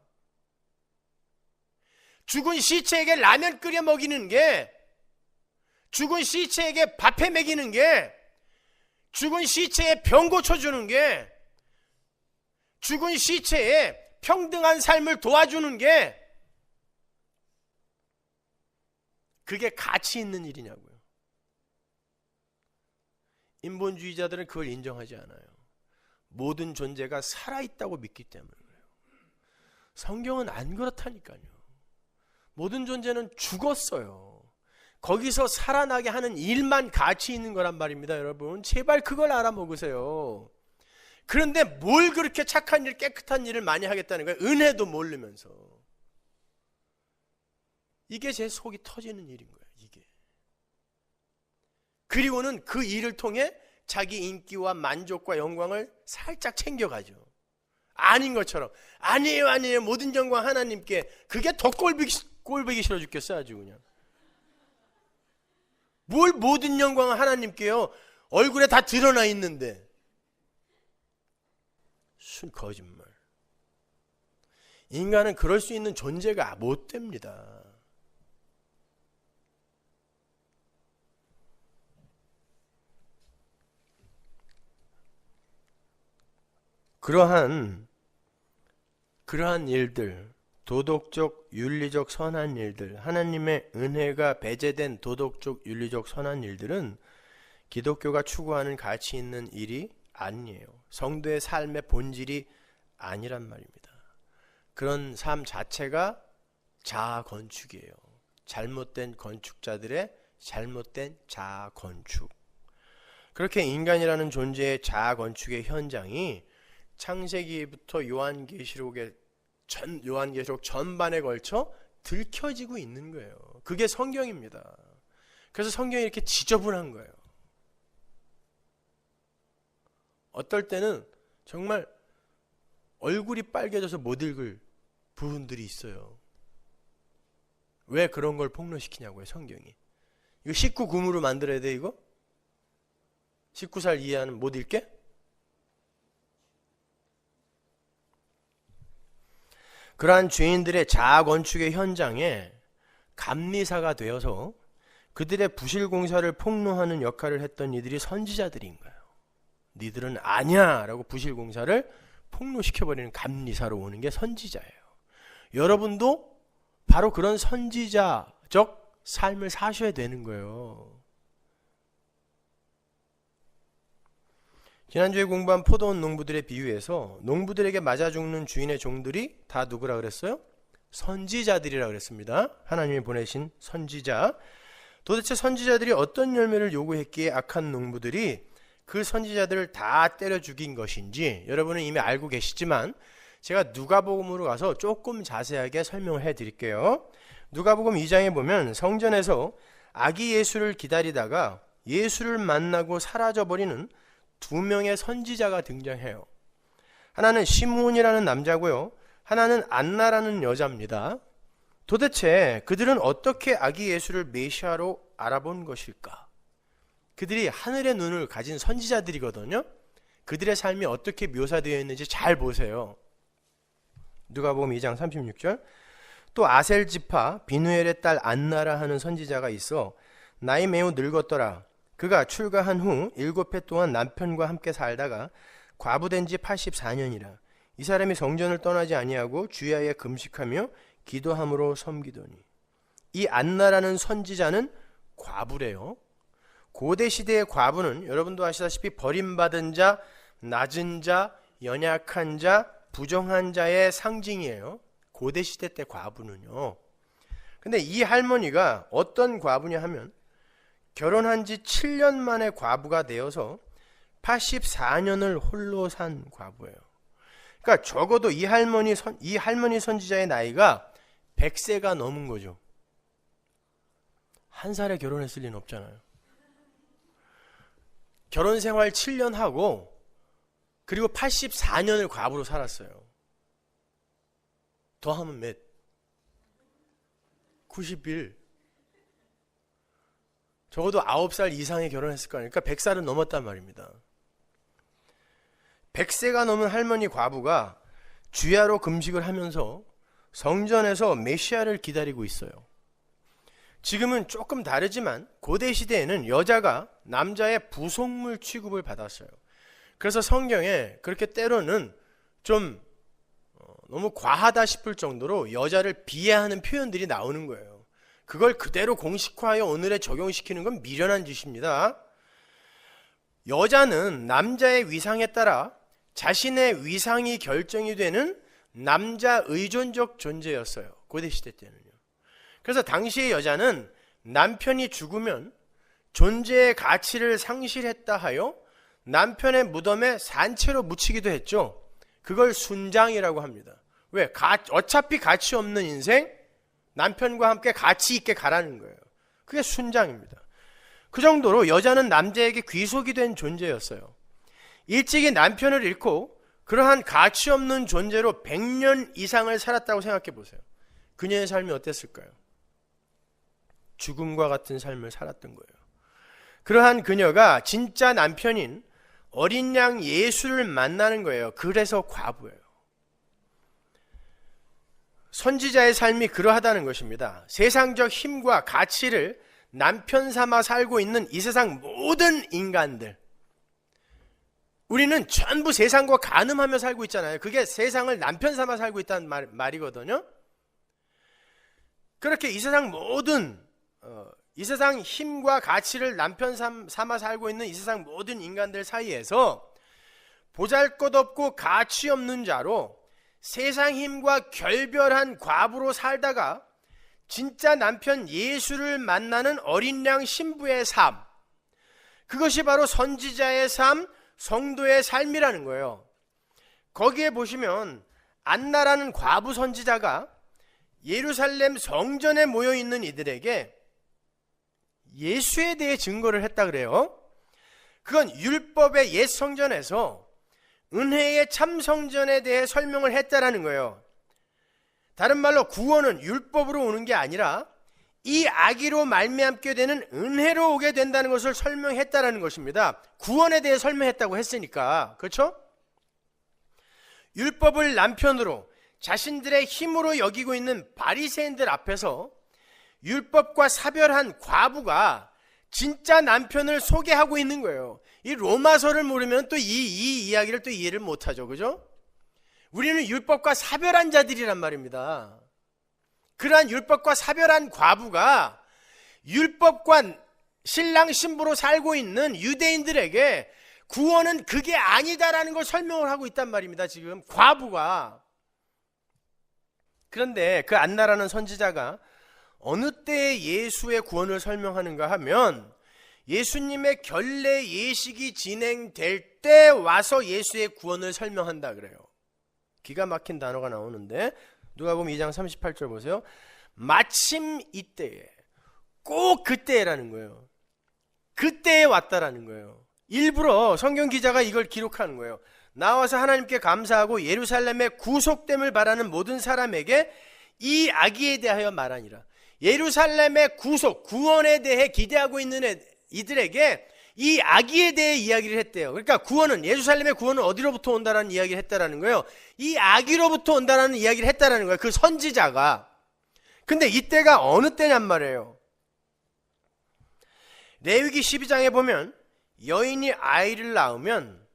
죽은 시체에게 라면 끓여 먹이는 게, 죽은 시체에게 밥해 먹이는 게, 죽은 시체에 병 고쳐주는 게, 죽은 시체에 평등한 삶을 도와주는 게, 그게 가치 있는 일이냐고요. 인본주의자들은 그걸 인정하지 않아요. 모든 존재가 살아있다고 믿기 때문에 그래요. 성경은 안 그렇다니까요. 모든 존재는 죽었어요. 거기서 살아나게 하는 일만 가치 있는 거란 말입니다. 여러분 제발 그걸 알아먹으세요. 그런데 뭘 그렇게 착한 일, 깨끗한 일을 많이 하겠다는 거예요. 은혜도 모르면서. 이게 제 속이 터지는 일인 거예요. 이게. 그리고는 그 일을 통해 자기 인기와 만족과 영광을 살짝 챙겨가죠. 아닌 것처럼. 아니에요 모든 영광 하나님께. 그게 더 꼴보기 싫어 죽겠어 아주 그냥. 뭘 모든 영광은 하나님께요. 얼굴에 다 드러나 있는데. 순 거짓말. 인간은 그럴 수 있는 존재가 못 됩니다. 그러한 일들, 도덕적, 윤리적 선한 일들, 하나님의 은혜가 배제된 도덕적, 윤리적 선한 일들은 기독교가 추구하는 가치 있는 일이 아니에요. 성도의 삶의 본질이 아니란 말입니다. 그런 삶 자체가 자아 건축이에요. 잘못된 건축자들의 잘못된 자아 건축. 그렇게 인간이라는 존재의 자아 건축의 현장이 창세기부터 요한계시록 전반에 걸쳐 들켜지고 있는 거예요. 그게 성경입니다. 그래서 성경이 이렇게 지저분한 거예요. 어떨 때는 정말 얼굴이 빨개져서 못 읽을 부분들이 있어요. 왜 그런 걸 폭로시키냐고요, 성경이. 이거 19금으로 만들어야 돼, 이거? 19살 이하는 못 읽게? 그러한 죄인들의 자아 건축의 현장에 감리사가 되어서 그들의 부실 공사를 폭로하는 역할을 했던 이들이 선지자들인 거예요. 니들은 아니야 라고 부실 공사를 폭로시켜버리는 감리사로 오는 게 선지자예요. 여러분도 바로 그런 선지자적 삶을 사셔야 되는 거예요. 지난주에 공부한 포도원 농부들의 비유에서 농부들에게 맞아 죽는 주인의 종들이 다 누구라 그랬어요? 선지자들이라 그랬습니다. 하나님이 보내신 선지자. 도대체 선지자들이 어떤 열매를 요구했기에 악한 농부들이 그 선지자들을 다 때려 죽인 것인지 여러분은 이미 알고 계시지만 제가 누가복음으로 가서 조금 자세하게 설명을 해드릴게요. 누가복음 2장에 보면 성전에서 아기 예수를 기다리다가 예수를 만나고 사라져버리는 두 명의 선지자가 등장해요. 하나는 시므온이라는 남자고요. 하나는 안나라는 여자입니다. 도대체 그들은 어떻게 아기 예수를 메시아로 알아본 것일까? 그들이 하늘의 눈을 가진 선지자들이거든요. 그들의 삶이 어떻게 묘사되어 있는지 잘 보세요. 누가복음 2장 36절. 또 아셀 지파 비누엘의 딸 안나라 하는 선지자가 있어 나이 매우 늙었더라. 그가 출가한 후 7해 동안 남편과 함께 살다가 과부된 지 84년이라. 이 사람이 성전을 떠나지 아니하고 주야에 금식하며 기도함으로 섬기더니. 이 안나라는 선지자는 과부래요. 고대 시대의 과부는 여러분도 아시다시피 버림받은 자, 낮은 자, 연약한 자, 부정한 자의 상징이에요. 고대 시대 때 과부는요. 근데 이 할머니가 어떤 과부냐 하면 결혼한 지 7년 만에 과부가 되어서 84년을 홀로 산 과부예요. 그러니까 적어도 이 할머니 선지자의 나이가 100세가 넘은 거죠. 한 살에 결혼했을 리는 없잖아요. 결혼 생활 7년 하고 그리고 84년을 과부로 살았어요. 더하면 몇? 91. 적어도 9살 이상에 결혼했을 거 아닙니까? 100살은 넘었단 말입니다. 100세가 넘은 할머니 과부가 주야로 금식을 하면서 성전에서 메시아를 기다리고 있어요. 지금은 조금 다르지만 고대 시대에는 여자가 남자의 부속물 취급을 받았어요. 그래서 성경에 그렇게 때로는 좀 너무 과하다 싶을 정도로 여자를 비하하는 표현들이 나오는 거예요. 그걸 그대로 공식화하여 오늘에 적용시키는 건 미련한 짓입니다. 여자는 남자의 위상에 따라 자신의 위상이 결정이 되는 남자 의존적 존재였어요. 고대시대 때는요. 그래서 당시의 여자는 남편이 죽으면 존재의 가치를 상실했다 하여 남편의 무덤에 산채로 묻히기도 했죠. 그걸 순장이라고 합니다. 왜? 어차피 가치 없는 인생 남편과 함께 가치 있게 가라는 거예요. 그게 순장입니다. 그 정도로 여자는 남자에게 귀속이 된 존재였어요. 일찍이 남편을 잃고 그러한 가치 없는 존재로 100년 이상을 살았다고 생각해 보세요. 그녀의 삶이 어땠을까요? 죽음과 같은 삶을 살았던 거예요. 그러한 그녀가 진짜 남편인 어린 양 예수를 만나는 거예요. 그래서 과부예요. 선지자의 삶이 그러하다는 것입니다. 세상적 힘과 가치를 남편 삼아 살고 있는 이 세상 모든 인간들, 우리는 전부 세상과 간음하며 살고 있잖아요. 그게 세상을 남편 삼아 살고 있다는 말이거든요. 그렇게 이 세상 모든 이 세상 힘과 가치를 남편 삼아 살고 있는 이 세상 모든 인간들 사이에서 보잘것없고 가치 없는 자로 세상 힘과 결별한 과부로 살다가 진짜 남편 예수를 만나는 어린 양 신부의 삶, 그것이 바로 선지자의 삶, 성도의 삶이라는 거예요. 거기에 보시면 안나라는 과부 선지자가 예루살렘 성전에 모여있는 이들에게 예수에 대해 증거를 했다 그래요. 그건 율법의 옛 성전에서 은혜의 참 성전에 대해 설명을 했다라는 거예요. 다른 말로 구원은 율법으로 오는 게 아니라 이 아기로 말미암게 되는 은혜로 오게 된다는 것을 설명했다라는 것입니다. 구원에 대해 설명했다고 했으니까. 그렇죠? 율법을 남편으로 자신들의 힘으로 여기고 있는 바리새인들 앞에서 율법과 사별한 과부가 진짜 남편을 소개하고 있는 거예요. 이 로마서를 모르면 또 이 이야기를 또 이해를 못하죠. 그죠? 우리는 율법과 사별한 자들이란 말입니다. 그러한 율법과 사별한 과부가 율법과 신랑 신부로 살고 있는 유대인들에게 구원은 그게 아니다라는 걸 설명을 하고 있단 말입니다. 지금 과부가. 그런데 그 안나라는 선지자가 어느 때에 예수의 구원을 설명하는가 하면 예수님의 결례 예식이 진행될 때 와서 예수의 구원을 설명한다 그래요. 기가 막힌 단어가 나오는데 누가복음 2장 38절 보세요. 마침 이때에, 꼭 그때라는 거예요. 그때에 왔다라는 거예요. 일부러 성경 기자가 이걸 기록하는 거예요. 나와서 하나님께 감사하고 예루살렘의 구속됨을 바라는 모든 사람에게 이 아기에 대하여 말하니라. 예루살렘의 구속, 구원에 대해 기대하고 있는 이들에게 이 아기에 대해 이야기를 했대요. 그러니까 구원은, 예루살렘의 구원은 어디로부터 온다라는 이야기를 했다라는 거예요. 이 아기로부터 온다라는 이야기를 했다라는 거예요. 그 선지자가. 근데 이때가 어느 때냔 말이에요. 레위기 12장에 보면 여인이 아이를 낳으면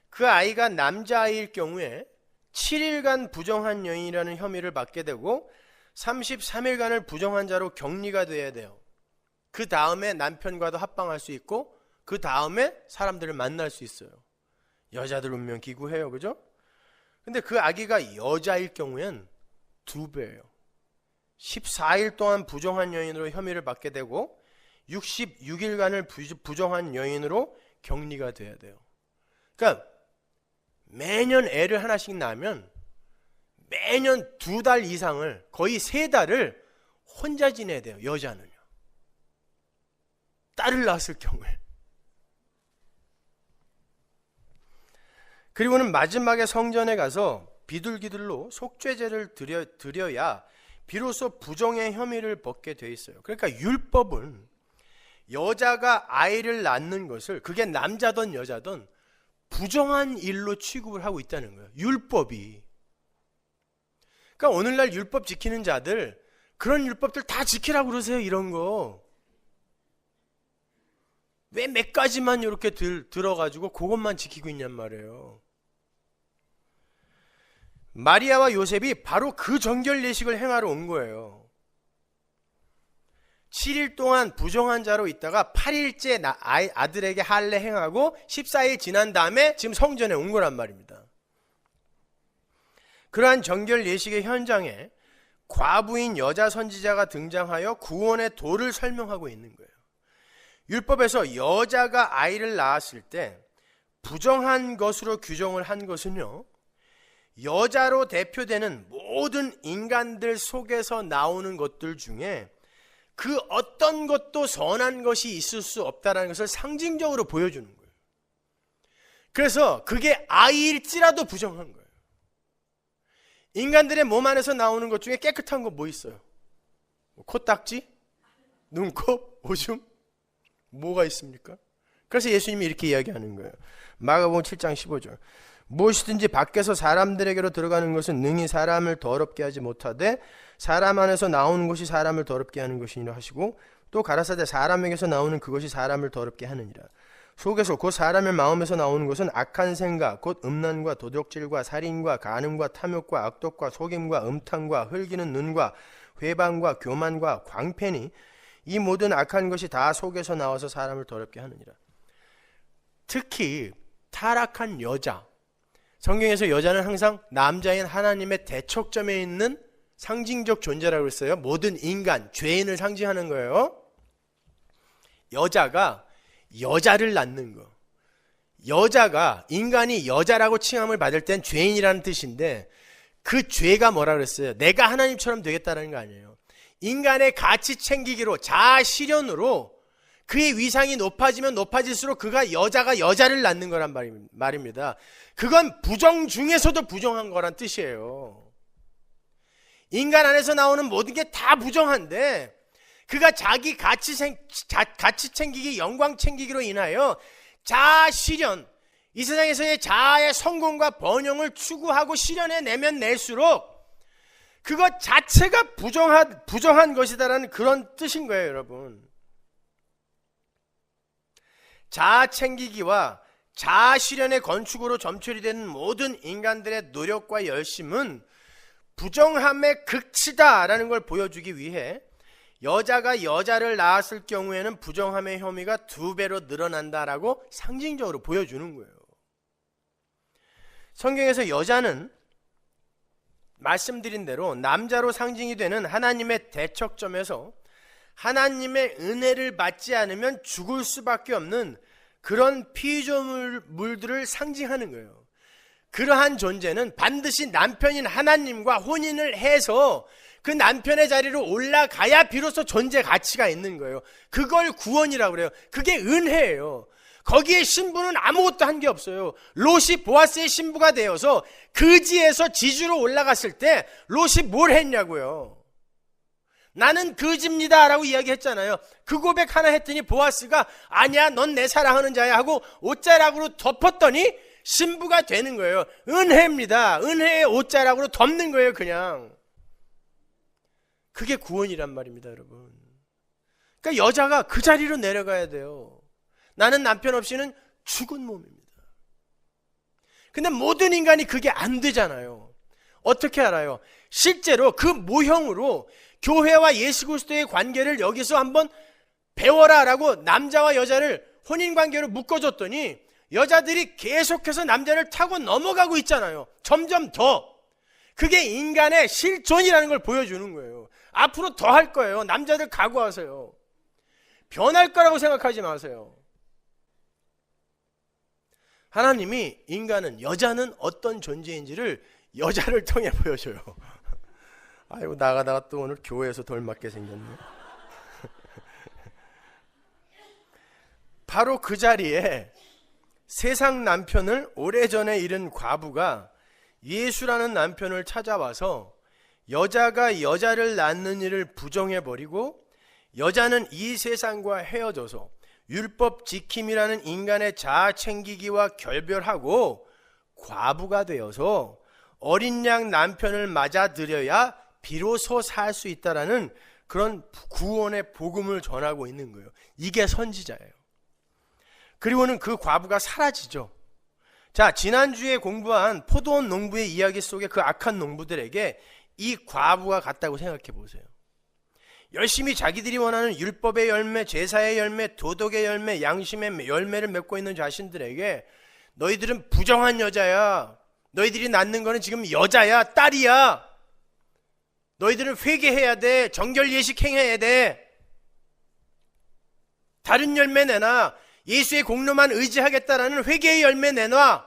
그 아이가 남자아이일 경우에 7일간 부정한 여인이라는 혐의를 받게 되고 33일간을 부정한 자로 격리가 돼야 돼요. 그 다음에 남편과도 합방할 수 있고 그 다음에 사람들을 만날 수 있어요. 여자들 운명 기구해요. 그죠? 근데 그 아기가 여자일 경우엔 2배예요. 14일 동안 부정한 여인으로 혐의를 받게 되고 66일간을 부정한 여인으로 격리가 돼야 돼요. 그러니까 매년 애를 하나씩 낳으면 매년 2달 이상을, 거의 3달을 혼자 지내야 돼요. 여자는요. 딸을 낳았을 경우에. 그리고는 마지막에 성전에 가서 비둘기들로 속죄제를 드려야 비로소 부정의 혐의를 벗게 돼 있어요. 그러니까 율법은 여자가 아이를 낳는 것을, 그게 남자든 여자든 부정한 일로 취급을 하고 있다는 거예요. 율법이. 그러니까 오늘날 율법 지키는 자들, 그런 율법들 다 지키라고 그러세요. 이런 거. 왜 몇 가지만 이렇게 들어가지고 그것만 지키고 있냔 말이에요. 마리아와 요셉이 바로 그 정결 예식을 행하러 온 거예요. 7일 동안 부정한 자로 있다가 8일째 아들에게 할례 행하고 14일 지난 다음에 지금 성전에 온 거란 말입니다. 그러한 정결 예식의 현장에 과부인 여자 선지자가 등장하여 구원의 도를 설명하고 있는 거예요. 율법에서 여자가 아이를 낳았을 때 부정한 것으로 규정을 한 것은요, 여자로 대표되는 모든 인간들 속에서 나오는 것들 중에 그 어떤 것도 선한 것이 있을 수 없다는 것을 상징적으로 보여주는 거예요. 그래서 그게 아이일지라도 부정한 거예요. 인간들의 몸 안에서 나오는 것 중에 깨끗한 거 뭐 있어요? 코딱지? 눈곱? 오줌? 뭐가 있습니까? 그래서 예수님이 이렇게 이야기하는 거예요. 마가복음 7장 15절. 무엇이든지 밖에서 사람들에게로 들어가는 것은 능히 사람을 더럽게 하지 못하되 사람 안에서 나오는 것이 사람을 더럽게 하는 것이니라 하시고, 또 가라사대 사람에게서 나오는 그것이 사람을 더럽게 하느니라. 속에서 곧 사람의 마음에서 나오는 것은 악한 생각 곧 음란과 도적질과 살인과 간음과 탐욕과 악독과 속임과 음탕과 흘기는 눈과 회방과 교만과 광패니 이 모든 악한 것이 다 속에서 나와서 사람을 더럽게 하느니라. 특히 타락한 여자, 성경에서 여자는 항상 남자인 하나님의 대척점에 있는 상징적 존재라고 했어요. 모든 인간, 죄인을 상징하는 거예요. 여자가 여자를 낳는 거. 여자가, 인간이 여자라고 칭함을 받을 땐 죄인이라는 뜻인데, 그 죄가 뭐라 그랬어요? 내가 하나님처럼 되겠다는 거 아니에요. 인간의 가치 챙기기로, 자아 실현으로 그의 위상이 높아지면 높아질수록 그가 여자가 여자를 낳는 거란 말입니다. 그건 부정 중에서도 부정한 거란 뜻이에요. 인간 안에서 나오는 모든 게 다 부정한데 그가 자기 가치 챙기기, 영광 챙기기로 인하여 자아 실현, 이 세상에서의 자아의 성공과 번영을 추구하고 실현해내면 낼수록 그것 자체가 부정한 것이다라는 그런 뜻인 거예요, 여러분. 자아 챙기기와 자아 실현의 건축으로 점철이 되는 모든 인간들의 노력과 열심은 부정함의 극치다라는 걸 보여주기 위해 여자가 여자를 낳았을 경우에는 부정함의 혐의가 2배로 늘어난다라고 상징적으로 보여주는 거예요. 성경에서 여자는 말씀드린 대로 남자로 상징이 되는 하나님의 대척점에서 하나님의 은혜를 받지 않으면 죽을 수밖에 없는 그런 피조물들을 상징하는 거예요. 그러한 존재는 반드시 남편인 하나님과 혼인을 해서 그 남편의 자리로 올라가야 비로소 존재 가치가 있는 거예요. 그걸 구원이라고 그래요. 그게 은혜예요. 거기에 신부는 아무것도 한 게 없어요. 롯이 보아스의 신부가 되어서 그지에서 지주로 올라갔을 때 롯이 뭘 했냐고요. 나는 그지입니다 라고 이야기했잖아요. 그 고백 하나 했더니 보아스가 아니야 넌 내 사랑하는 자야 하고 옷자락으로 덮었더니 신부가 되는 거예요. 은혜입니다. 은혜의 옷자락으로 덮는 거예요. 그냥 그게 구원이란 말입니다, 여러분. 그러니까 여자가 그 자리로 내려가야 돼요. 나는 남편 없이는 죽은 몸입니다. 근데 모든 인간이 그게 안 되잖아요. 어떻게 알아요? 실제로 그 모형으로 교회와 예수 그리스도의 관계를 여기서 한번 배워라라고 남자와 여자를 혼인관계로 묶어줬더니 여자들이 계속해서 남자를 타고 넘어가고 있잖아요. 점점 더. 그게 인간의 실존이라는 걸 보여주는 거예요. 앞으로 더 할 거예요. 남자들 각오하세요. 변할 거라고 생각하지 마세요. 하나님이 인간은, 여자는 어떤 존재인지를 여자를 통해 보여줘요. 아이고, 나가다가 또 오늘 교회에서 돌 맞게 생겼네. 바로 그 자리에 세상 남편을 오래전에 잃은 과부가 예수라는 남편을 찾아와서 여자가 여자를 낳는 일을 부정해버리고 여자는 이 세상과 헤어져서 율법 지킴이라는 인간의 자아 챙기기와 결별하고 과부가 되어서 어린 양 남편을 맞아들여야 비로소 살 수 있다라는 그런 구원의 복음을 전하고 있는 거예요. 이게 선지자예요. 그리고는 그 과부가 사라지죠. 자, 지난주에 공부한 포도원 농부의 이야기 속에 그 악한 농부들에게 이 과부가 같다고 생각해 보세요. 열심히 자기들이 원하는 율법의 열매, 제사의 열매, 도덕의 열매, 양심의 열매를 맺고 있는 자신들에게 너희들은 부정한 여자야. 너희들이 낳는 거는 지금 여자야, 딸이야. 너희들은 회개해야 돼. 정결 예식 행해야 돼. 다른 열매 내놔. 예수의 공로만 의지하겠다라는 회개의 열매 내놔.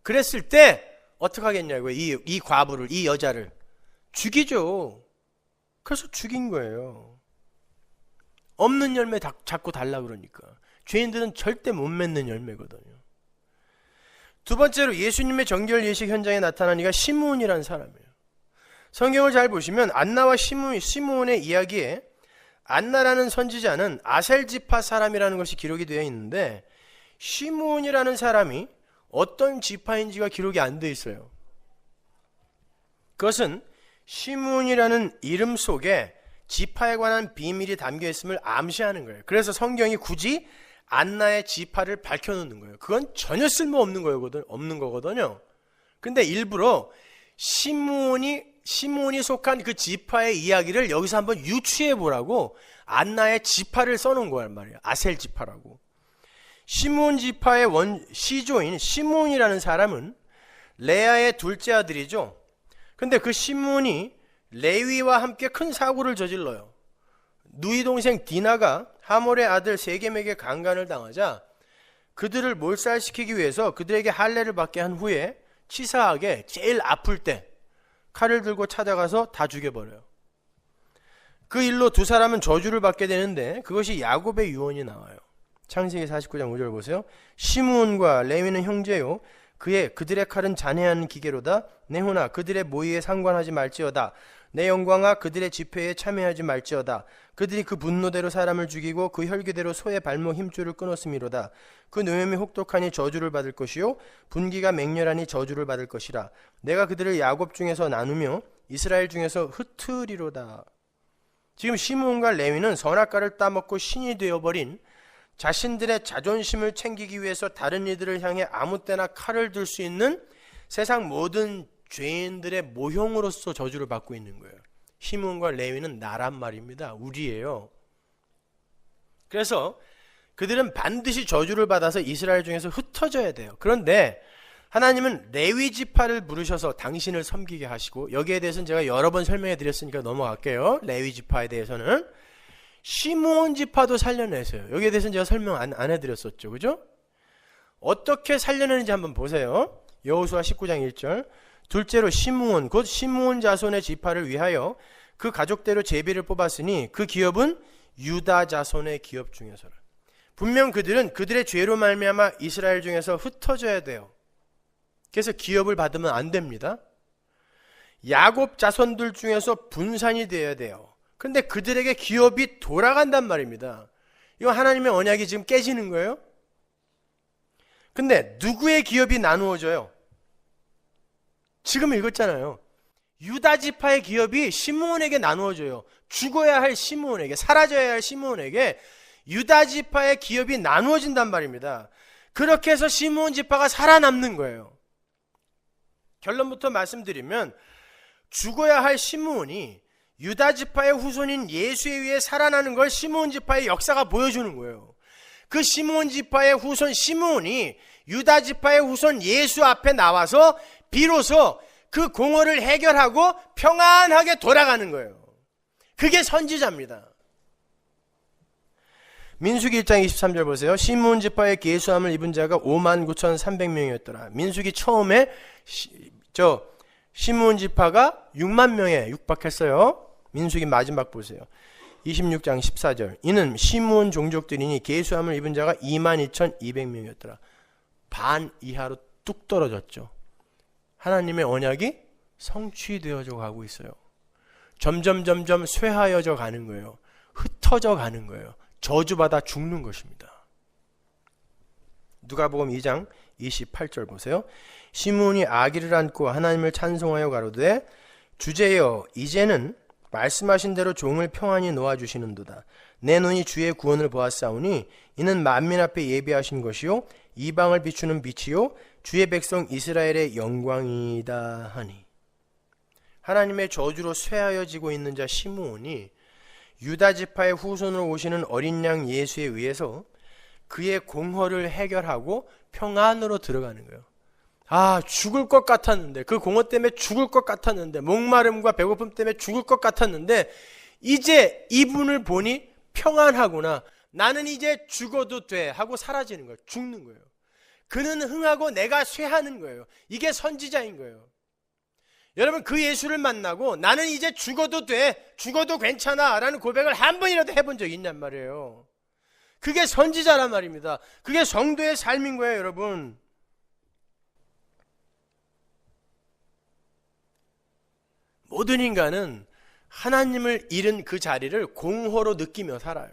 그랬을 때 어떻게 하겠냐고요. 이 과부를, 이 여자를 죽이죠. 그래서 죽인 거예요. 없는 열매 자꾸 달라 그러니까. 죄인들은 절대 못 맺는 열매거든요. 두 번째로 예수님의 정결 예식 현장에 나타난 이가 시므온이라는 사람이에요. 성경을 잘 보시면 안나와 시므온의 이야기에 안나라는 선지자는 아셀 지파 사람이라는 것이 기록이 되어 있는데 시므온이라는 사람이 어떤 지파인지가 기록이 안 돼 있어요. 그것은 시므온이라는 이름 속에 지파에 관한 비밀이 담겨 있음을 암시하는 거예요. 그래서 성경이 굳이 안나의 지파를 밝혀놓는 거예요. 그건 전혀 쓸모없는 거거든요. 근데 일부러 시므온이 속한 그 지파의 이야기를 여기서 한번 유추해 보라고 안나의 지파를 써놓은 거란 말이에요. 아셀 지파라고. 시므온 지파의 시조인 시므온이라는 사람은 레아의 둘째 아들이죠. 근데 그 시므온이 레위와 함께 큰 사고를 저질러요. 누이 동생 디나가 하몰의 아들 세겜에게 강간을 당하자 그들을 몰살시키기 위해서 그들에게 할례를 받게 한 후에 치사하게 제일 아플 때 칼을 들고 찾아가서 다 죽여버려요. 그 일로 두 사람은 저주를 받게 되는데 그것이 야곱의 유언이 나와요. 창세기 49장 5절 보세요. 시므온과 레위는 형제요 그들의 칼은 잔해하는 기계로다. 내후나 그들의 모의에 상관하지 말지어다. 내 영광아 그들의 집회에 참여하지 말지어다. 그들이 그 분노대로 사람을 죽이고 그 혈기대로 소의 발목 힘줄을 끊었음이로다. 그 노염이 혹독하니 저주를 받을 것이요 분기가 맹렬하니 저주를 받을 것이라. 내가 그들을 야곱 중에서 나누며 이스라엘 중에서 흩으리로다. 지금 시므온과 레위는 선악과를 따먹고 신이 되어버린 자신들의 자존심을 챙기기 위해서 다른 이들을 향해 아무 때나 칼을 들 수 있는 세상 모든 죄인들의 모형으로서 저주를 받고 있는 거예요. 시므온과 레위는 나란 말입니다. 우리예요. 그래서 그들은 반드시 저주를 받아서 이스라엘 중에서 흩어져야 돼요. 그런데 하나님은 레위 지파를 부르셔서 당신을 섬기게 하시고, 여기에 대해서는 제가 여러 번 설명해 드렸으니까 넘어갈게요. 레위 지파에 대해서는 시므온 지파도 살려내세요. 여기에 대해서는 제가 설명 안 해드렸었죠. 그죠? 어떻게 살려내는지 한번 보세요. 여호수아 19장 1절. 둘째로 시므온 곧 시므온 자손의 지파를 위하여 그 가족대로 제비를 뽑았으니 그 기업은 유다 자손의 기업 중에서라. 분명 그들은 그들의 죄로 말미암아 이스라엘 중에서 흩어져야 돼요. 그래서 기업을 받으면 안 됩니다. 야곱 자손들 중에서 분산이 되어야 돼요. 근데 그들에게 기업이 돌아간단 말입니다. 이거 하나님의 언약이 지금 깨지는 거예요. 근데 누구의 기업이 나누어져요? 지금 읽었잖아요. 유다 지파의 기업이 시므온에게 나누어져요. 죽어야 할 시므온에게, 사라져야 할 시므온에게 유다 지파의 기업이 나누어진단 말입니다. 그렇게 해서 시므온 지파가 살아남는 거예요. 결론부터 말씀드리면 죽어야 할 시므온이 유다 지파의 후손인 예수에 의해 살아나는 걸 시므온 지파의 역사가 보여주는 거예요. 그 시므온 지파의 후손 시므온이 유다 지파의 후손 예수 앞에 나와서 비로소 그 공허를 해결하고 평안하게 돌아가는 거예요. 그게 선지자입니다. 민수기 1장 23절 보세요. 시므온 지파의 계수함을 입은 자가 59,300명이었더라. 민수기 처음에 시므온 지파가 6만 명에 육박했어요. 민수기 마지막 보세요. 26장 14절. 이는 시므온 종족들이니 계수함을 입은 자가 22,200명이었더라. 반 이하로 뚝 떨어졌죠. 하나님의 언약이 성취되어져 가고 있어요. 점점 쇠하여져 가는 거예요. 흩어져 가는 거예요. 저주받아 죽는 것입니다. 누가복음 2장 28절 보세요. 시므온이 아기를 안고 하나님을 찬송하여 가로되 주제여 이제는 말씀하신 대로 종을 평안히 놓아주시는도다. 내 눈이 주의 구원을 보았사오니 이는 만민 앞에 예비하신 것이요 이방을 비추는 빛이요 주의 백성 이스라엘의 영광이다 하니. 하나님의 저주로 쇠하여지고 있는 자 시므온이 유다 지파의 후손으로 오시는 어린 양 예수에 의해서 그의 공허를 해결하고 평안으로 들어가는 거예요. 죽을 것 같았는데, 그 공허 때문에 죽을 것 같았는데, 목마름과 배고픔 때문에 죽을 것 같았는데 이제 이분을 보니 평안하구나, 나는 이제 죽어도 돼 하고 사라지는 거예요. 죽는 거예요. 그는 흥하고 내가 쇠하는 거예요. 이게 선지자인 거예요. 여러분, 그 예수를 만나고 나는 이제 죽어도 돼, 죽어도 괜찮아 라는 고백을 한 번이라도 해본 적이 있냔 말이에요. 그게 선지자란 말입니다. 그게 성도의 삶인 거예요. 여러분, 모든 인간은 하나님을 잃은 그 자리를 공허로 느끼며 살아요.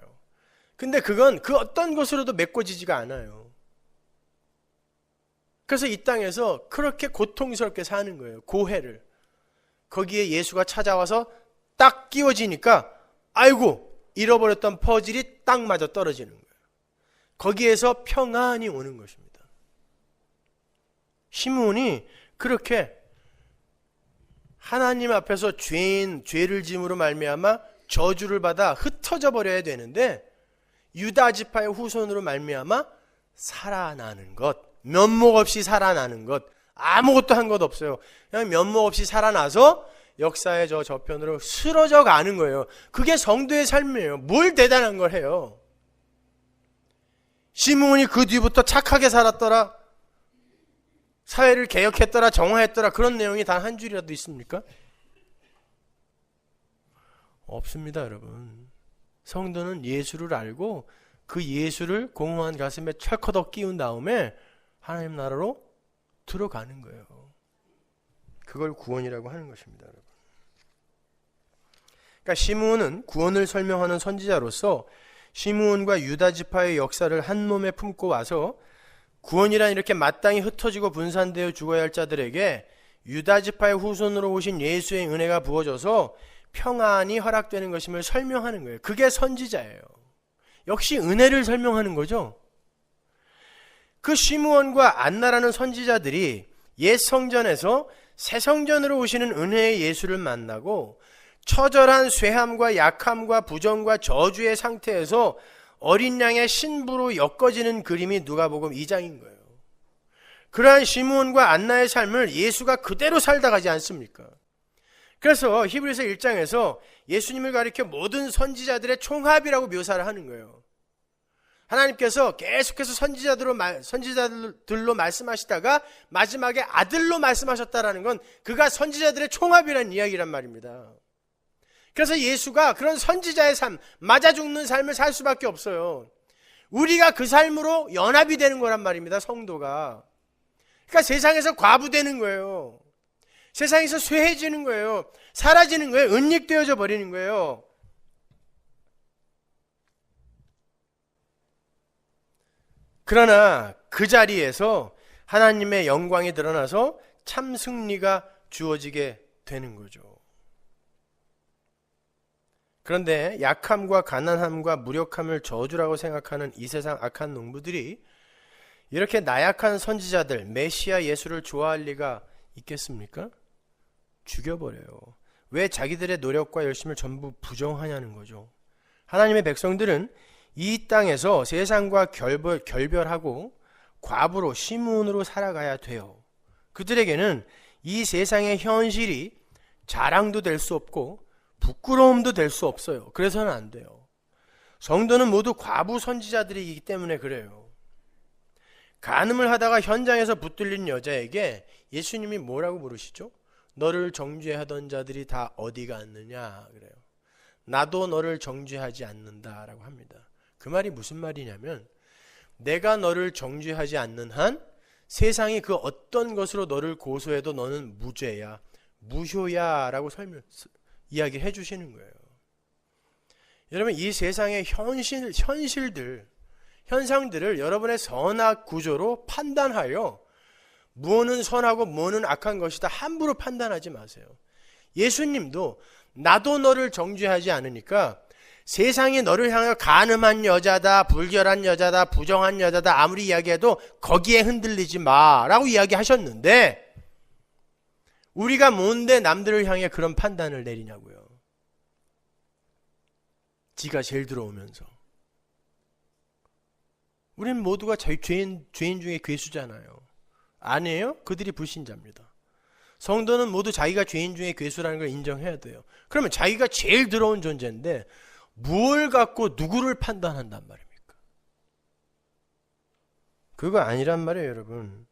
근데 그건 그 어떤 것으로도 메꿔지지가 않아요. 그래서 이 땅에서 그렇게 고통스럽게 사는 거예요. 고해를. 거기에 예수가 찾아와서 딱 끼워지니까 아이고, 잃어버렸던 퍼즐이 딱 맞아 떨어지는 거예요. 거기에서 평안이 오는 것입니다. 시므온이 그렇게 하나님 앞에서 죄를 짐으로 말미암아 저주를 받아 흩어져 버려야 되는데 유다 지파의 후손으로 말미암아 살아나는 것, 면목 없이 살아나는 것, 아무것도 한 것 없어요. 그냥 면목 없이 살아나서 역사의 저 저편으로 쓰러져 가는 거예요. 그게 성도의 삶이에요. 뭘 대단한 걸 해요. 시므온이 그 뒤부터 착하게 살았더라, 사회를 개혁했더라, 정화했더라, 그런 내용이 단 한 줄이라도 있습니까? 없습니다. 여러분, 성도는 예수를 알고 그 예수를 공허한 가슴에 철커덕 끼운 다음에 하나님 나라로 들어가는 거예요. 그걸 구원이라고 하는 것입니다. 여러분. 그러니까 시므온은 구원을 설명하는 선지자로서 시므온과 유다 지파의 역사를 한 몸에 품고 와서 구원이란 이렇게 마땅히 흩어지고 분산되어 죽어야 할 자들에게 유다 지파의 후손으로 오신 예수의 은혜가 부어져서 평안이 허락되는 것임을 설명하는 거예요. 그게 선지자예요. 역시 은혜를 설명하는 거죠. 그 시므온과 안나라는 선지자들이 옛 성전에서 새 성전으로 오시는 은혜의 예수를 만나고 처절한 쇠함과 약함과 부정과 저주의 상태에서 어린 양의 신부로 엮어지는 그림이 누가복음 2장인 거예요. 그러한 시므온과 안나의 삶을 예수가 그대로 살다 가지 않습니까? 그래서 히브리서 1장에서 예수님을 가리켜 모든 선지자들의 총합이라고 묘사를 하는 거예요. 하나님께서 계속해서 선지자들로 말씀하시다가 마지막에 아들로 말씀하셨다라는 건 그가 선지자들의 총합이라는 이야기란 말입니다. 그래서 예수가 그런 선지자의 삶, 맞아 죽는 삶을 살 수밖에 없어요. 우리가 그 삶으로 연합이 되는 거란 말입니다. 성도가. 그러니까 세상에서 과부되는 거예요. 세상에서 쇠해지는 거예요. 사라지는 거예요. 은닉되어져 버리는 거예요. 그러나 그 자리에서 하나님의 영광이 드러나서 참 승리가 주어지게 되는 거죠. 그런데 약함과 가난함과 무력함을 저주라고 생각하는 이 세상 악한 농부들이 이렇게 나약한 선지자들, 메시아 예수를 좋아할 리가 있겠습니까? 죽여버려요. 왜 자기들의 노력과 열심을 전부 부정하냐는 거죠. 하나님의 백성들은 이 땅에서 세상과 결별하고 과부로 시므온으로 살아가야 돼요. 그들에게는 이 세상의 현실이 자랑도 될 수 없고 부끄러움도 될 수 없어요. 그래서는 안 돼요. 성도는 모두 과부 선지자들이기 때문에 그래요. 간음을 하다가 현장에서 붙들린 여자에게 예수님이 뭐라고 물으시죠? 너를 정죄하던 자들이 다 어디 갔느냐 그래요. 나도 너를 정죄하지 않는다라고 합니다. 그 말이 무슨 말이냐면 내가 너를 정죄하지 않는 한 세상이 그 어떤 것으로 너를 고소해도 너는 무죄야, 무효야라고 이야기를 해주시는 거예요. 여러분, 이 세상의 현상들을 여러분의 선악 구조로 판단하여 무엇은 선하고 무엇은 악한 것이다 함부로 판단하지 마세요. 예수님도 나도 너를 정죄하지 않으니까 세상이 너를 향해 간음한 여자다, 불결한 여자다, 부정한 여자다 아무리 이야기해도 거기에 흔들리지 마라고 이야기하셨는데 우리가 뭔데 남들을 향해 그런 판단을 내리냐고요. 지가 제일 들어오면서. 우리는 모두가 죄인 중에 괴수잖아요. 아니에요? 그들이 불신자입니다. 성도는 모두 자기가 죄인 중에 괴수라는 걸 인정해야 돼요. 그러면 자기가 제일 더러운 존재인데 뭘 갖고 누구를 판단한단 말입니까? 그거 아니란 말이에요, 여러분.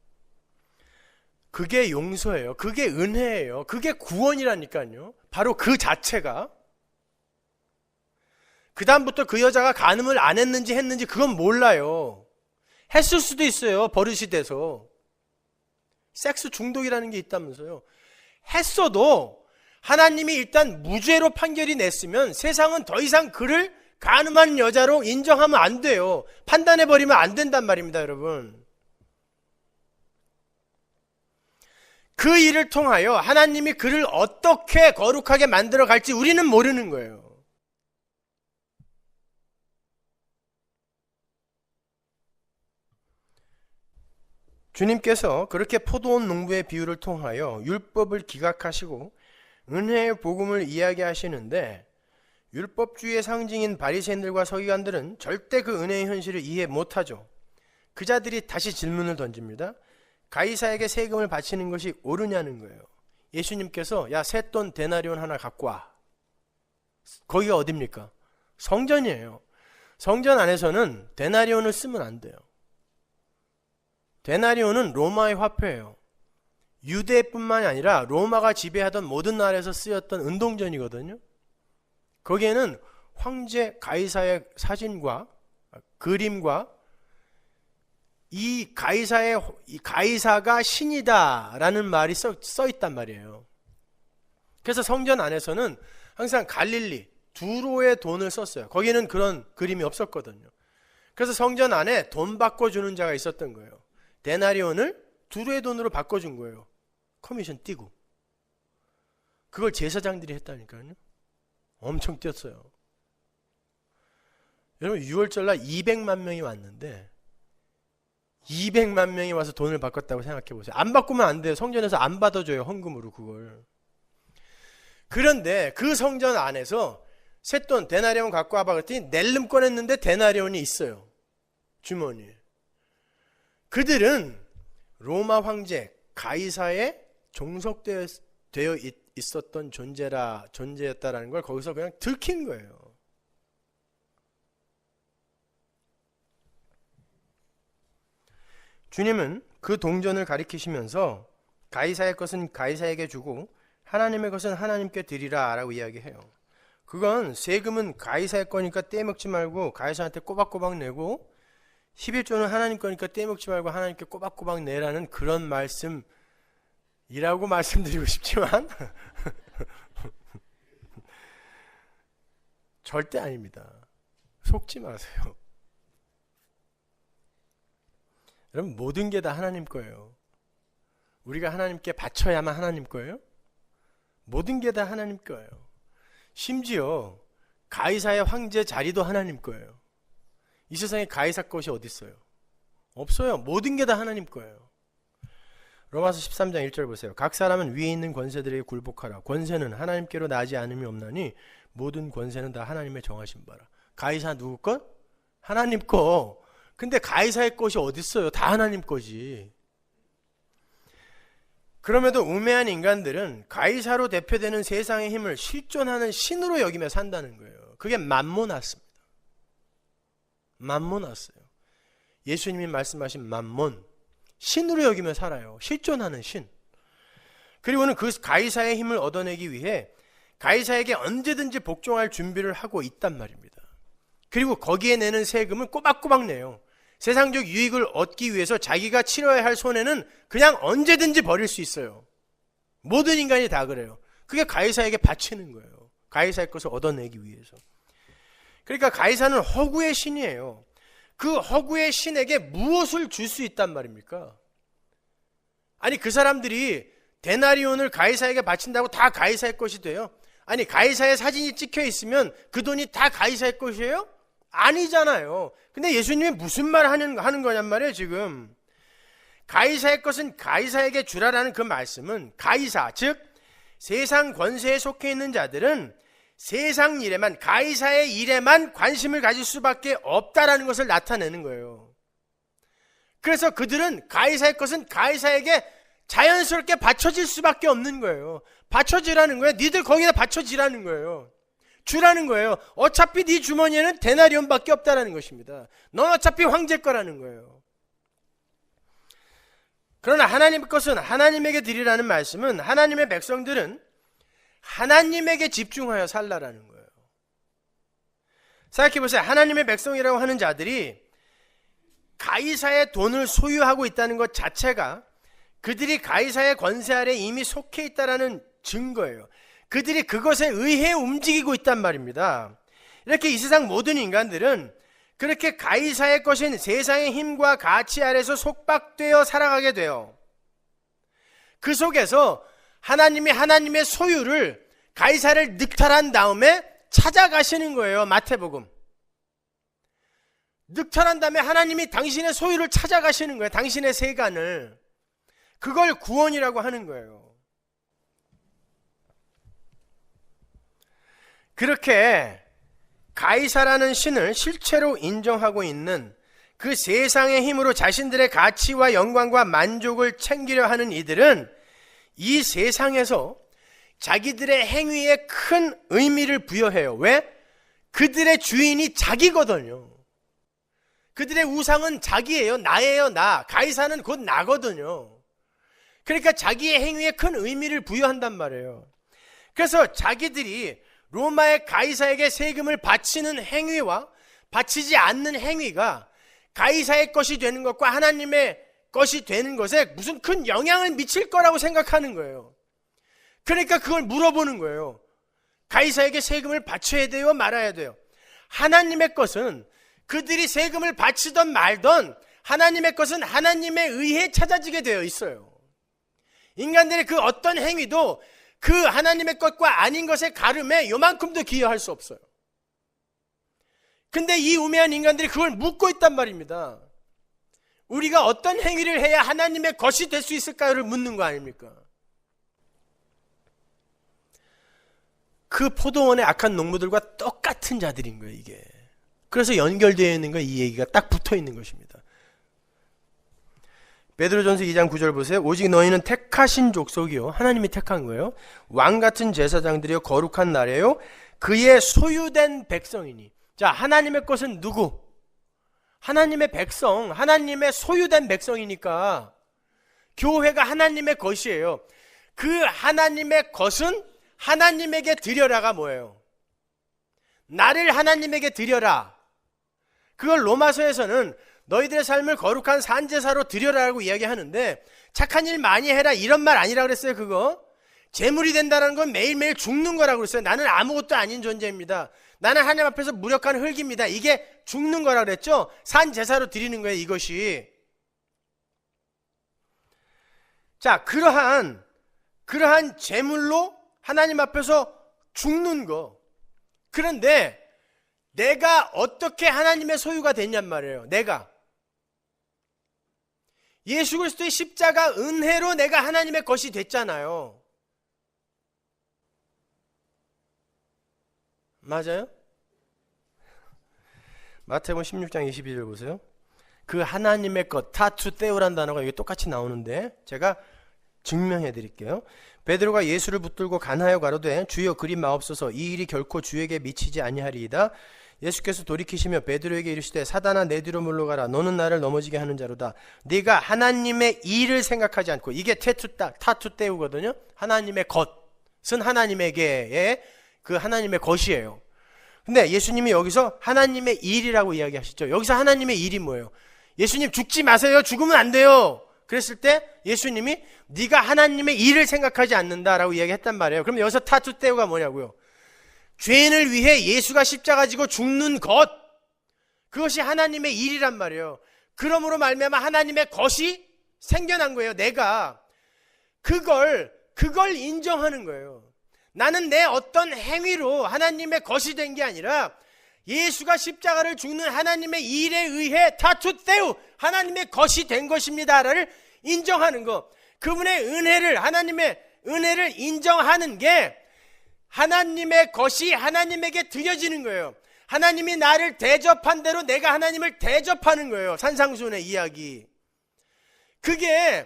그게 용서예요. 그게 은혜예요. 그게 구원이라니까요. 바로 그 자체가. 그 다음부터 그 여자가 간음을 안 했는지 그건 몰라요. 했을 수도 있어요. 버릇이 돼서. 섹스 중독이라는 게 있다면서요. 했어도 하나님이 일단 무죄로 판결이 냈으면 세상은 더 이상 그를 간음한 여자로 인정하면 안 돼요. 판단해버리면 안 된단 말입니다, 여러분. 그 일을 통하여 하나님이 그를 어떻게 거룩하게 만들어 갈지 우리는 모르는 거예요. 주님께서 그렇게 포도원 농부의 비유를 통하여 율법을 기각하시고 은혜의 복음을 이야기하시는데 율법주의의 상징인 바리새인들과 서기관들은 절대 그 은혜의 현실을 이해 못하죠. 그 자들이 다시 질문을 던집니다. 가이사에게 세금을 바치는 것이 옳으냐는 거예요. 예수님께서 야, 쇳돈 데나리온 하나 갖고 와. 거기가 어딥니까? 성전이에요. 성전 안에서는 데나리온을 쓰면 안 돼요. 데나리온은 로마의 화폐예요. 유대뿐만이 아니라 로마가 지배하던 모든 나라에서 쓰였던 은동전이거든요. 거기에는 황제 가이사의 사진과 그림과 이 가이사가 신이다라는 말이 써 있단 말이에요. 그래서 성전 안에서는 항상 갈릴리 두로의 돈을 썼어요. 거기는 그런 그림이 없었거든요. 그래서 성전 안에 돈 바꿔주는 자가 있었던 거예요. 데나리온을 두로의 돈으로 바꿔준 거예요. 커미션 띄고. 그걸 제사장들이 했다니까요. 엄청 뛰었어요. 여러분 6월절날 200만 명이 왔는데 200만 명이 와서 돈을 바꿨다고 생각해 보세요. 안 바꾸면 안 돼요. 성전에서 안 받아줘요. 헌금으로 그걸. 그런데 그 성전 안에서 쇳돈 데나리온 갖고 와봐 그랬더니 낼름 꺼냈는데 데나리온이 있어요. 주머니에. 그들은 로마 황제 가이사에 종속되어 있었던 존재였다라는 걸 거기서 그냥 들킨 거예요. 주님은 그 동전을 가리키시면서 가이사의 것은 가이사에게 주고 하나님의 것은 하나님께 드리라 라고 이야기해요. 그건 세금은 가이사의 거니까 떼먹지 말고 가이사한테 꼬박꼬박 내고 11조는 하나님 거니까 떼먹지 말고 하나님께 꼬박꼬박 내라는 그런 말씀이라고 말씀드리고 싶지만 절대 아닙니다. 속지 마세요. 여러분 모든 게 다 하나님 거예요. 우리가 하나님께 바쳐야만 하나님 거예요? 모든 게 다 하나님 거예요. 심지어 가이사의 황제 자리도 하나님 거예요. 이 세상에 가이사 것이 어디 있어요? 없어요. 모든 게 다 하나님 거예요. 로마서 13장 1절 보세요. 각 사람은 위에 있는 권세들에게 굴복하라. 권세는 하나님께로 나지 않음이 없나니 모든 권세는 다 하나님의 정하신 바라. 가이사 누구 것? 하나님 거. 근데 가이사의 것이 어디 있어요? 다 하나님 거지. 그럼에도 우매한 인간들은 가이사로 대표되는 세상의 힘을 실존하는 신으로 여기며 산다는 거예요. 그게 맘모나스입니다. 맘모나스예요. 예수님이 말씀하신 맘몬, 신으로 여기며 살아요. 실존하는 신. 그리고는 그 가이사의 힘을 얻어내기 위해 가이사에게 언제든지 복종할 준비를 하고 있단 말입니다. 그리고 거기에 내는 세금은 꼬박꼬박 내요. 세상적 유익을 얻기 위해서 자기가 치러야 할 손해는 그냥 언제든지 버릴 수 있어요. 모든 인간이 다 그래요. 그게 가이사에게 바치는 거예요. 가이사의 것을 얻어내기 위해서. 그러니까 가이사는 허구의 신이에요. 그 허구의 신에게 무엇을 줄 수 있단 말입니까? 아니, 그 사람들이 데나리온을 가이사에게 바친다고 다 가이사의 것이 돼요? 아니, 가이사의 사진이 찍혀 있으면 그 돈이 다 가이사의 것이에요? 아니잖아요. 근데 예수님이 무슨 말 하는 거냔 말이에요, 지금. 가이사의 것은 가이사에게 주라라는 그 말씀은 가이사, 즉 세상 권세에 속해 있는 자들은 세상 일에만, 가이사의 일에만 관심을 가질 수밖에 없다라는 것을 나타내는 거예요. 그래서 그들은 가이사의 것은 가이사에게 자연스럽게 바쳐질 수밖에 없는 거예요. 바쳐지라는 거예요. 니들 거기다 바쳐지라는 거예요. 주라는 거예요. 어차피 네 주머니에는 데나리온밖에 없다라는 것입니다. 넌 어차피 황제 거라는 거예요. 그러나 하나님의 것은 하나님에게 드리라는 말씀은 하나님의 백성들은 하나님에게 집중하여 살라라는 거예요. 생각해보세요. 하나님의 백성이라고 하는 자들이 가이사의 돈을 소유하고 있다는 것 자체가 그들이 가이사의 권세 아래 이미 속해 있다는 증거예요. 그들이 그것에 의해 움직이고 있단 말입니다. 이렇게 이 세상 모든 인간들은 그렇게 가이사의 것인 세상의 힘과 가치 아래서 속박되어 살아가게 돼요. 그 속에서 하나님이 하나님의 소유를, 가이사를 늑탈한 다음에 찾아가시는 거예요. 마태복음. 늑탈한 다음에 하나님이 당신의 소유를 찾아가시는 거예요. 당신의 세간을. 그걸 구원이라고 하는 거예요. 그렇게 가이사라는 신을 실체로 인정하고 있는 그 세상의 힘으로 자신들의 가치와 영광과 만족을 챙기려 하는 이들은 이 세상에서 자기들의 행위에 큰 의미를 부여해요. 왜? 그들의 주인이 자기거든요. 그들의 우상은 자기예요. 나예요, 나. 가이사는 곧 나거든요. 그러니까 자기의 행위에 큰 의미를 부여한단 말이에요. 그래서 자기들이 로마의 가이사에게 세금을 바치는 행위와 바치지 않는 행위가 가이사의 것이 되는 것과 하나님의 것이 되는 것에 무슨 큰 영향을 미칠 거라고 생각하는 거예요. 그러니까 그걸 물어보는 거예요. 가이사에게 세금을 바쳐야 돼요, 말아야 돼요? 하나님의 것은 그들이 세금을 바치던 말던 하나님의 것은 하나님에 의해 찾아지게 되어 있어요. 인간들의 그 어떤 행위도 그 하나님의 것과 아닌 것의 가름에 요만큼도 기여할 수 없어요. 근데 이 우매한 인간들이 그걸 묻고 있단 말입니다. 우리가 어떤 행위를 해야 하나님의 것이 될 수 있을까요를 묻는 거 아닙니까? 그 포도원의 악한 농부들과 똑같은 자들인 거예요, 이게. 그래서 연결되어 있는 거, 이 얘기가 딱 붙어 있는 것입니다. 베드로전서 2장 9절 보세요. 오직 너희는 택하신 족속이요, 하나님이 택한 거예요. 왕같은 제사장들이요, 거룩한 나라요, 그의 소유된 백성이니. 자, 하나님의 것은 누구? 하나님의 백성, 하나님의 소유된 백성이니까 교회가 하나님의 것이에요. 그 하나님의 것은 하나님에게 드려라가 뭐예요? 나를 하나님에게 드려라. 그걸 로마서에서는 너희들의 삶을 거룩한 산제사로 드려라라고 이야기하는데, 착한 일 많이 해라 이런 말 아니라 그랬어요. 그거 재물이 된다는 건 매일매일 죽는 거라고 그랬어요. 나는 아무것도 아닌 존재입니다. 나는 하나님 앞에서 무력한 흙입니다. 이게 죽는 거라고 그랬죠. 산제사로 드리는 거예요, 이것이. 자, 그러한 재물로 하나님 앞에서 죽는 거. 그런데 내가 어떻게 하나님의 소유가 됐냔 말이에요. 내가 예수 그리스도의 십자가 은혜로 내가 하나님의 것이 됐잖아요. 맞아요? 마태복음 16장 22절 보세요. 그 하나님의 것, 타투테우란 단어가 여기 똑같이 나오는데 제가 증명해 드릴게요. 베드로가 예수를 붙들고 간하여 가로되 주여 그리 마옵소서, 이 일이 결코 주에게 미치지 아니하리이다. 예수께서 돌이키시며 베드로에게 이르시되 사단아 내 뒤로 물러가라, 너는 나를 넘어지게 하는 자로다. 네가 하나님의 일을 생각하지 않고, 이게 타투테우거든요. 하나님의 것은 하나님에게의 그 하나님의 것이에요. 근데 예수님이 여기서 하나님의 일이라고 이야기하시죠. 여기서 하나님의 일이 뭐예요? 예수님 죽지 마세요. 죽으면 안 돼요. 그랬을 때 예수님이 네가 하나님의 일을 생각하지 않는다라고 이야기했단 말이에요. 그럼 여기서 타투테우가 뭐냐고요? 죄인을 위해 예수가 십자가 지고 죽는 것, 그것이 하나님의 일이란 말이에요. 그러므로 말미암아 하나님의 것이 생겨난 거예요. 내가 그걸 인정하는 거예요. 나는 내 어떤 행위로 하나님의 것이 된 게 아니라 예수가 십자가를 죽는 하나님의 일에 의해 타투테우, 하나님의 것이 된 것입니다를 인정하는 것. 그분의 은혜를, 하나님의 은혜를 인정하는 게 하나님의 것이 하나님에게 드려지는 거예요. 하나님이 나를 대접한 대로 내가 하나님을 대접하는 거예요. 산상수훈의 이야기. 그게,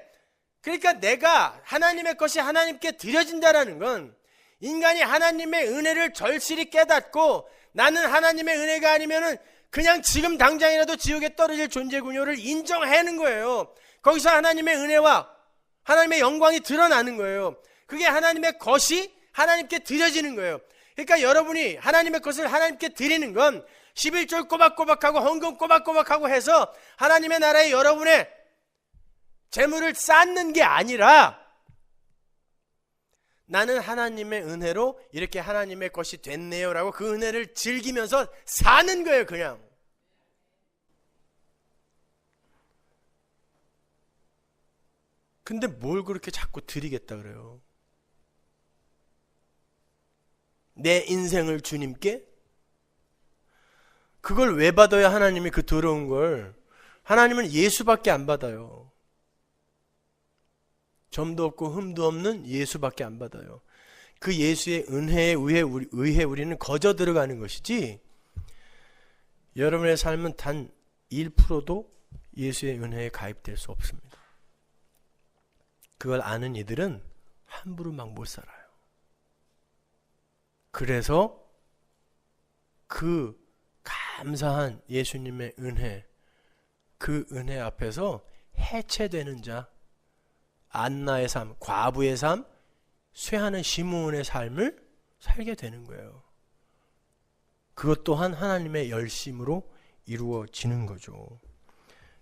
그러니까 내가 하나님의 것이 하나님께 드려진다라는 건 인간이 하나님의 은혜를 절실히 깨닫고 나는 하나님의 은혜가 아니면은 그냥 지금 당장이라도 지옥에 떨어질 존재군요를 인정하는 거예요. 거기서 하나님의 은혜와 하나님의 영광이 드러나는 거예요. 그게 하나님의 것이 하나님께 드려지는 거예요. 그러니까 여러분이 하나님의 것을 하나님께 드리는 건 11절 꼬박꼬박하고 헌금 꼬박꼬박하고 해서 하나님의 나라에 여러분의 재물을 쌓는 게 아니라 나는 하나님의 은혜로 이렇게 하나님의 것이 됐네요 라고 그 은혜를 즐기면서 사는 거예요. 그냥 근데 뭘 그렇게 자꾸 드리겠다 그래요? 내 인생을 주님께? 그걸 왜 받아야 하나님이 그 더러운 걸? 하나님은 예수밖에 안 받아요. 점도 없고 흠도 없는 예수밖에 안 받아요. 그 예수의 은혜에 의해 우리는 거저 들어가는 것이지, 여러분의 삶은 단 1%도 예수의 은혜에 가입될 수 없습니다. 그걸 아는 이들은 함부로 막 못 살아요. 그래서 그 감사한 예수님의 은혜, 그 은혜 앞에서 해체되는 자, 안나의 삶, 과부의 삶, 쇠하는 시므온의 삶을 살게 되는 거예요. 그것 또한 하나님의 열심으로 이루어지는 거죠.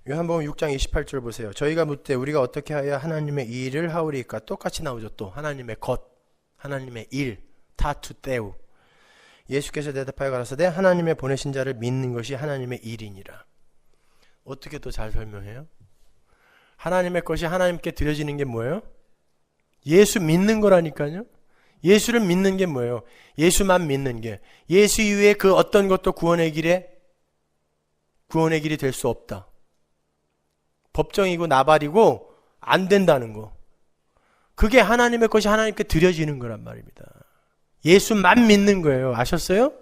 요한복음 6장 28절 보세요. 저희가 묻되 우리가 어떻게 하여 하나님의 일을 하오리까? 똑같이 나오죠. 또 하나님의 것, 하나님의 일, 타투테우. 예수께서 대답하여 가라사대 하나님의 보내신 자를 믿는 것이 하나님의 일이니라. 어떻게 또 잘 설명해요? 하나님의 것이 하나님께 드려지는 게 뭐예요? 예수 믿는 거라니까요. 예수를 믿는 게 뭐예요? 예수만 믿는 게. 예수 이외에 그 어떤 것도 구원의 길이 될 수 없다. 법정이고 나발이고 안 된다는 거. 그게 하나님의 것이 하나님께 드려지는 거란 말입니다. 예수만 믿는 거예요. 아셨어요?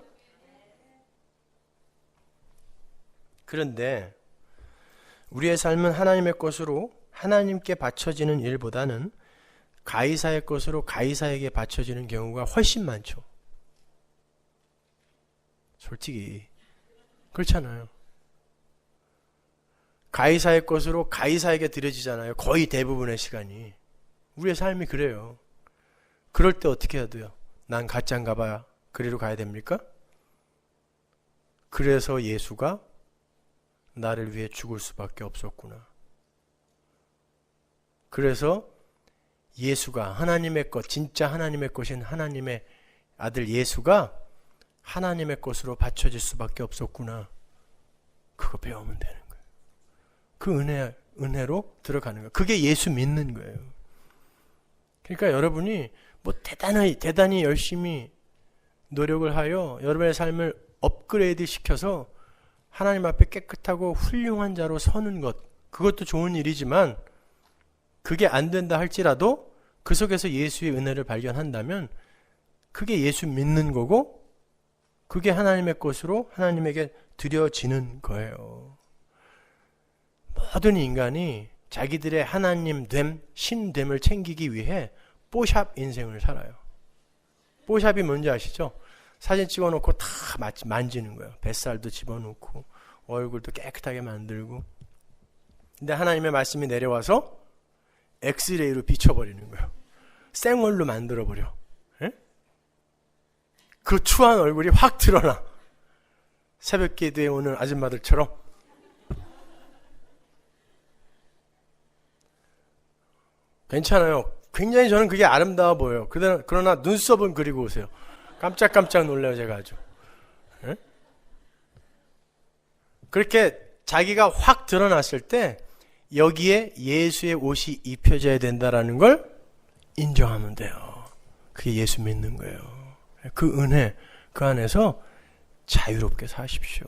그런데 우리의 삶은 하나님의 것으로 하나님께 바쳐지는 일보다는 가이사의 것으로 가이사에게 바쳐지는 경우가 훨씬 많죠. 솔직히 그렇잖아요. 가이사의 것으로 가이사에게 드려지잖아요. 거의 대부분의 시간이. 우리의 삶이 그래요. 그럴 때 어떻게 해야 돼요? 난 가짜인가 봐야 그리로 가야 됩니까? 그래서 예수가 나를 위해 죽을 수밖에 없었구나. 그래서 예수가 하나님의 것, 진짜 하나님의 것인 하나님의 아들 예수가 하나님의 것으로 바쳐질 수밖에 없었구나. 그거 배우면 되는 거예요. 그 은혜로 들어가는 거예요. 그게 예수 믿는 거예요. 그러니까 여러분이 뭐 대단히 열심히 노력을 하여 여러분의 삶을 업그레이드 시켜서 하나님 앞에 깨끗하고 훌륭한 자로 서는 것, 그것도 좋은 일이지만 그게 안 된다 할지라도 그 속에서 예수의 은혜를 발견한다면 그게 예수 믿는 거고 그게 하나님의 것으로 하나님에게 드려지는 거예요. 모든 인간이 자기들의 하나님됨, 신됨을 챙기기 위해 뽀샵 인생을 살아요. 뽀샵이 뭔지 아시죠? 사진 찍어놓고 다 만지는 거예요. 뱃살도 집어넣고 얼굴도 깨끗하게 만들고. 근데 하나님의 말씀이 내려와서 엑스레이로 비춰버리는 거예요. 생얼로 만들어버려. 에? 그 추한 얼굴이 확 드러나. 새벽 기도에 오는 아줌마들처럼. 괜찮아요. 굉장히 저는 그게 아름다워 보여요. 그러나 눈썹은 그리고 오세요. 깜짝깜짝 놀라요, 제가 아주. 에? 그렇게 자기가 확 드러났을 때 여기에 예수의 옷이 입혀져야 된다라는 걸 인정하면 돼요. 그게 예수 믿는 거예요. 그 은혜, 그 안에서 자유롭게 사십시오.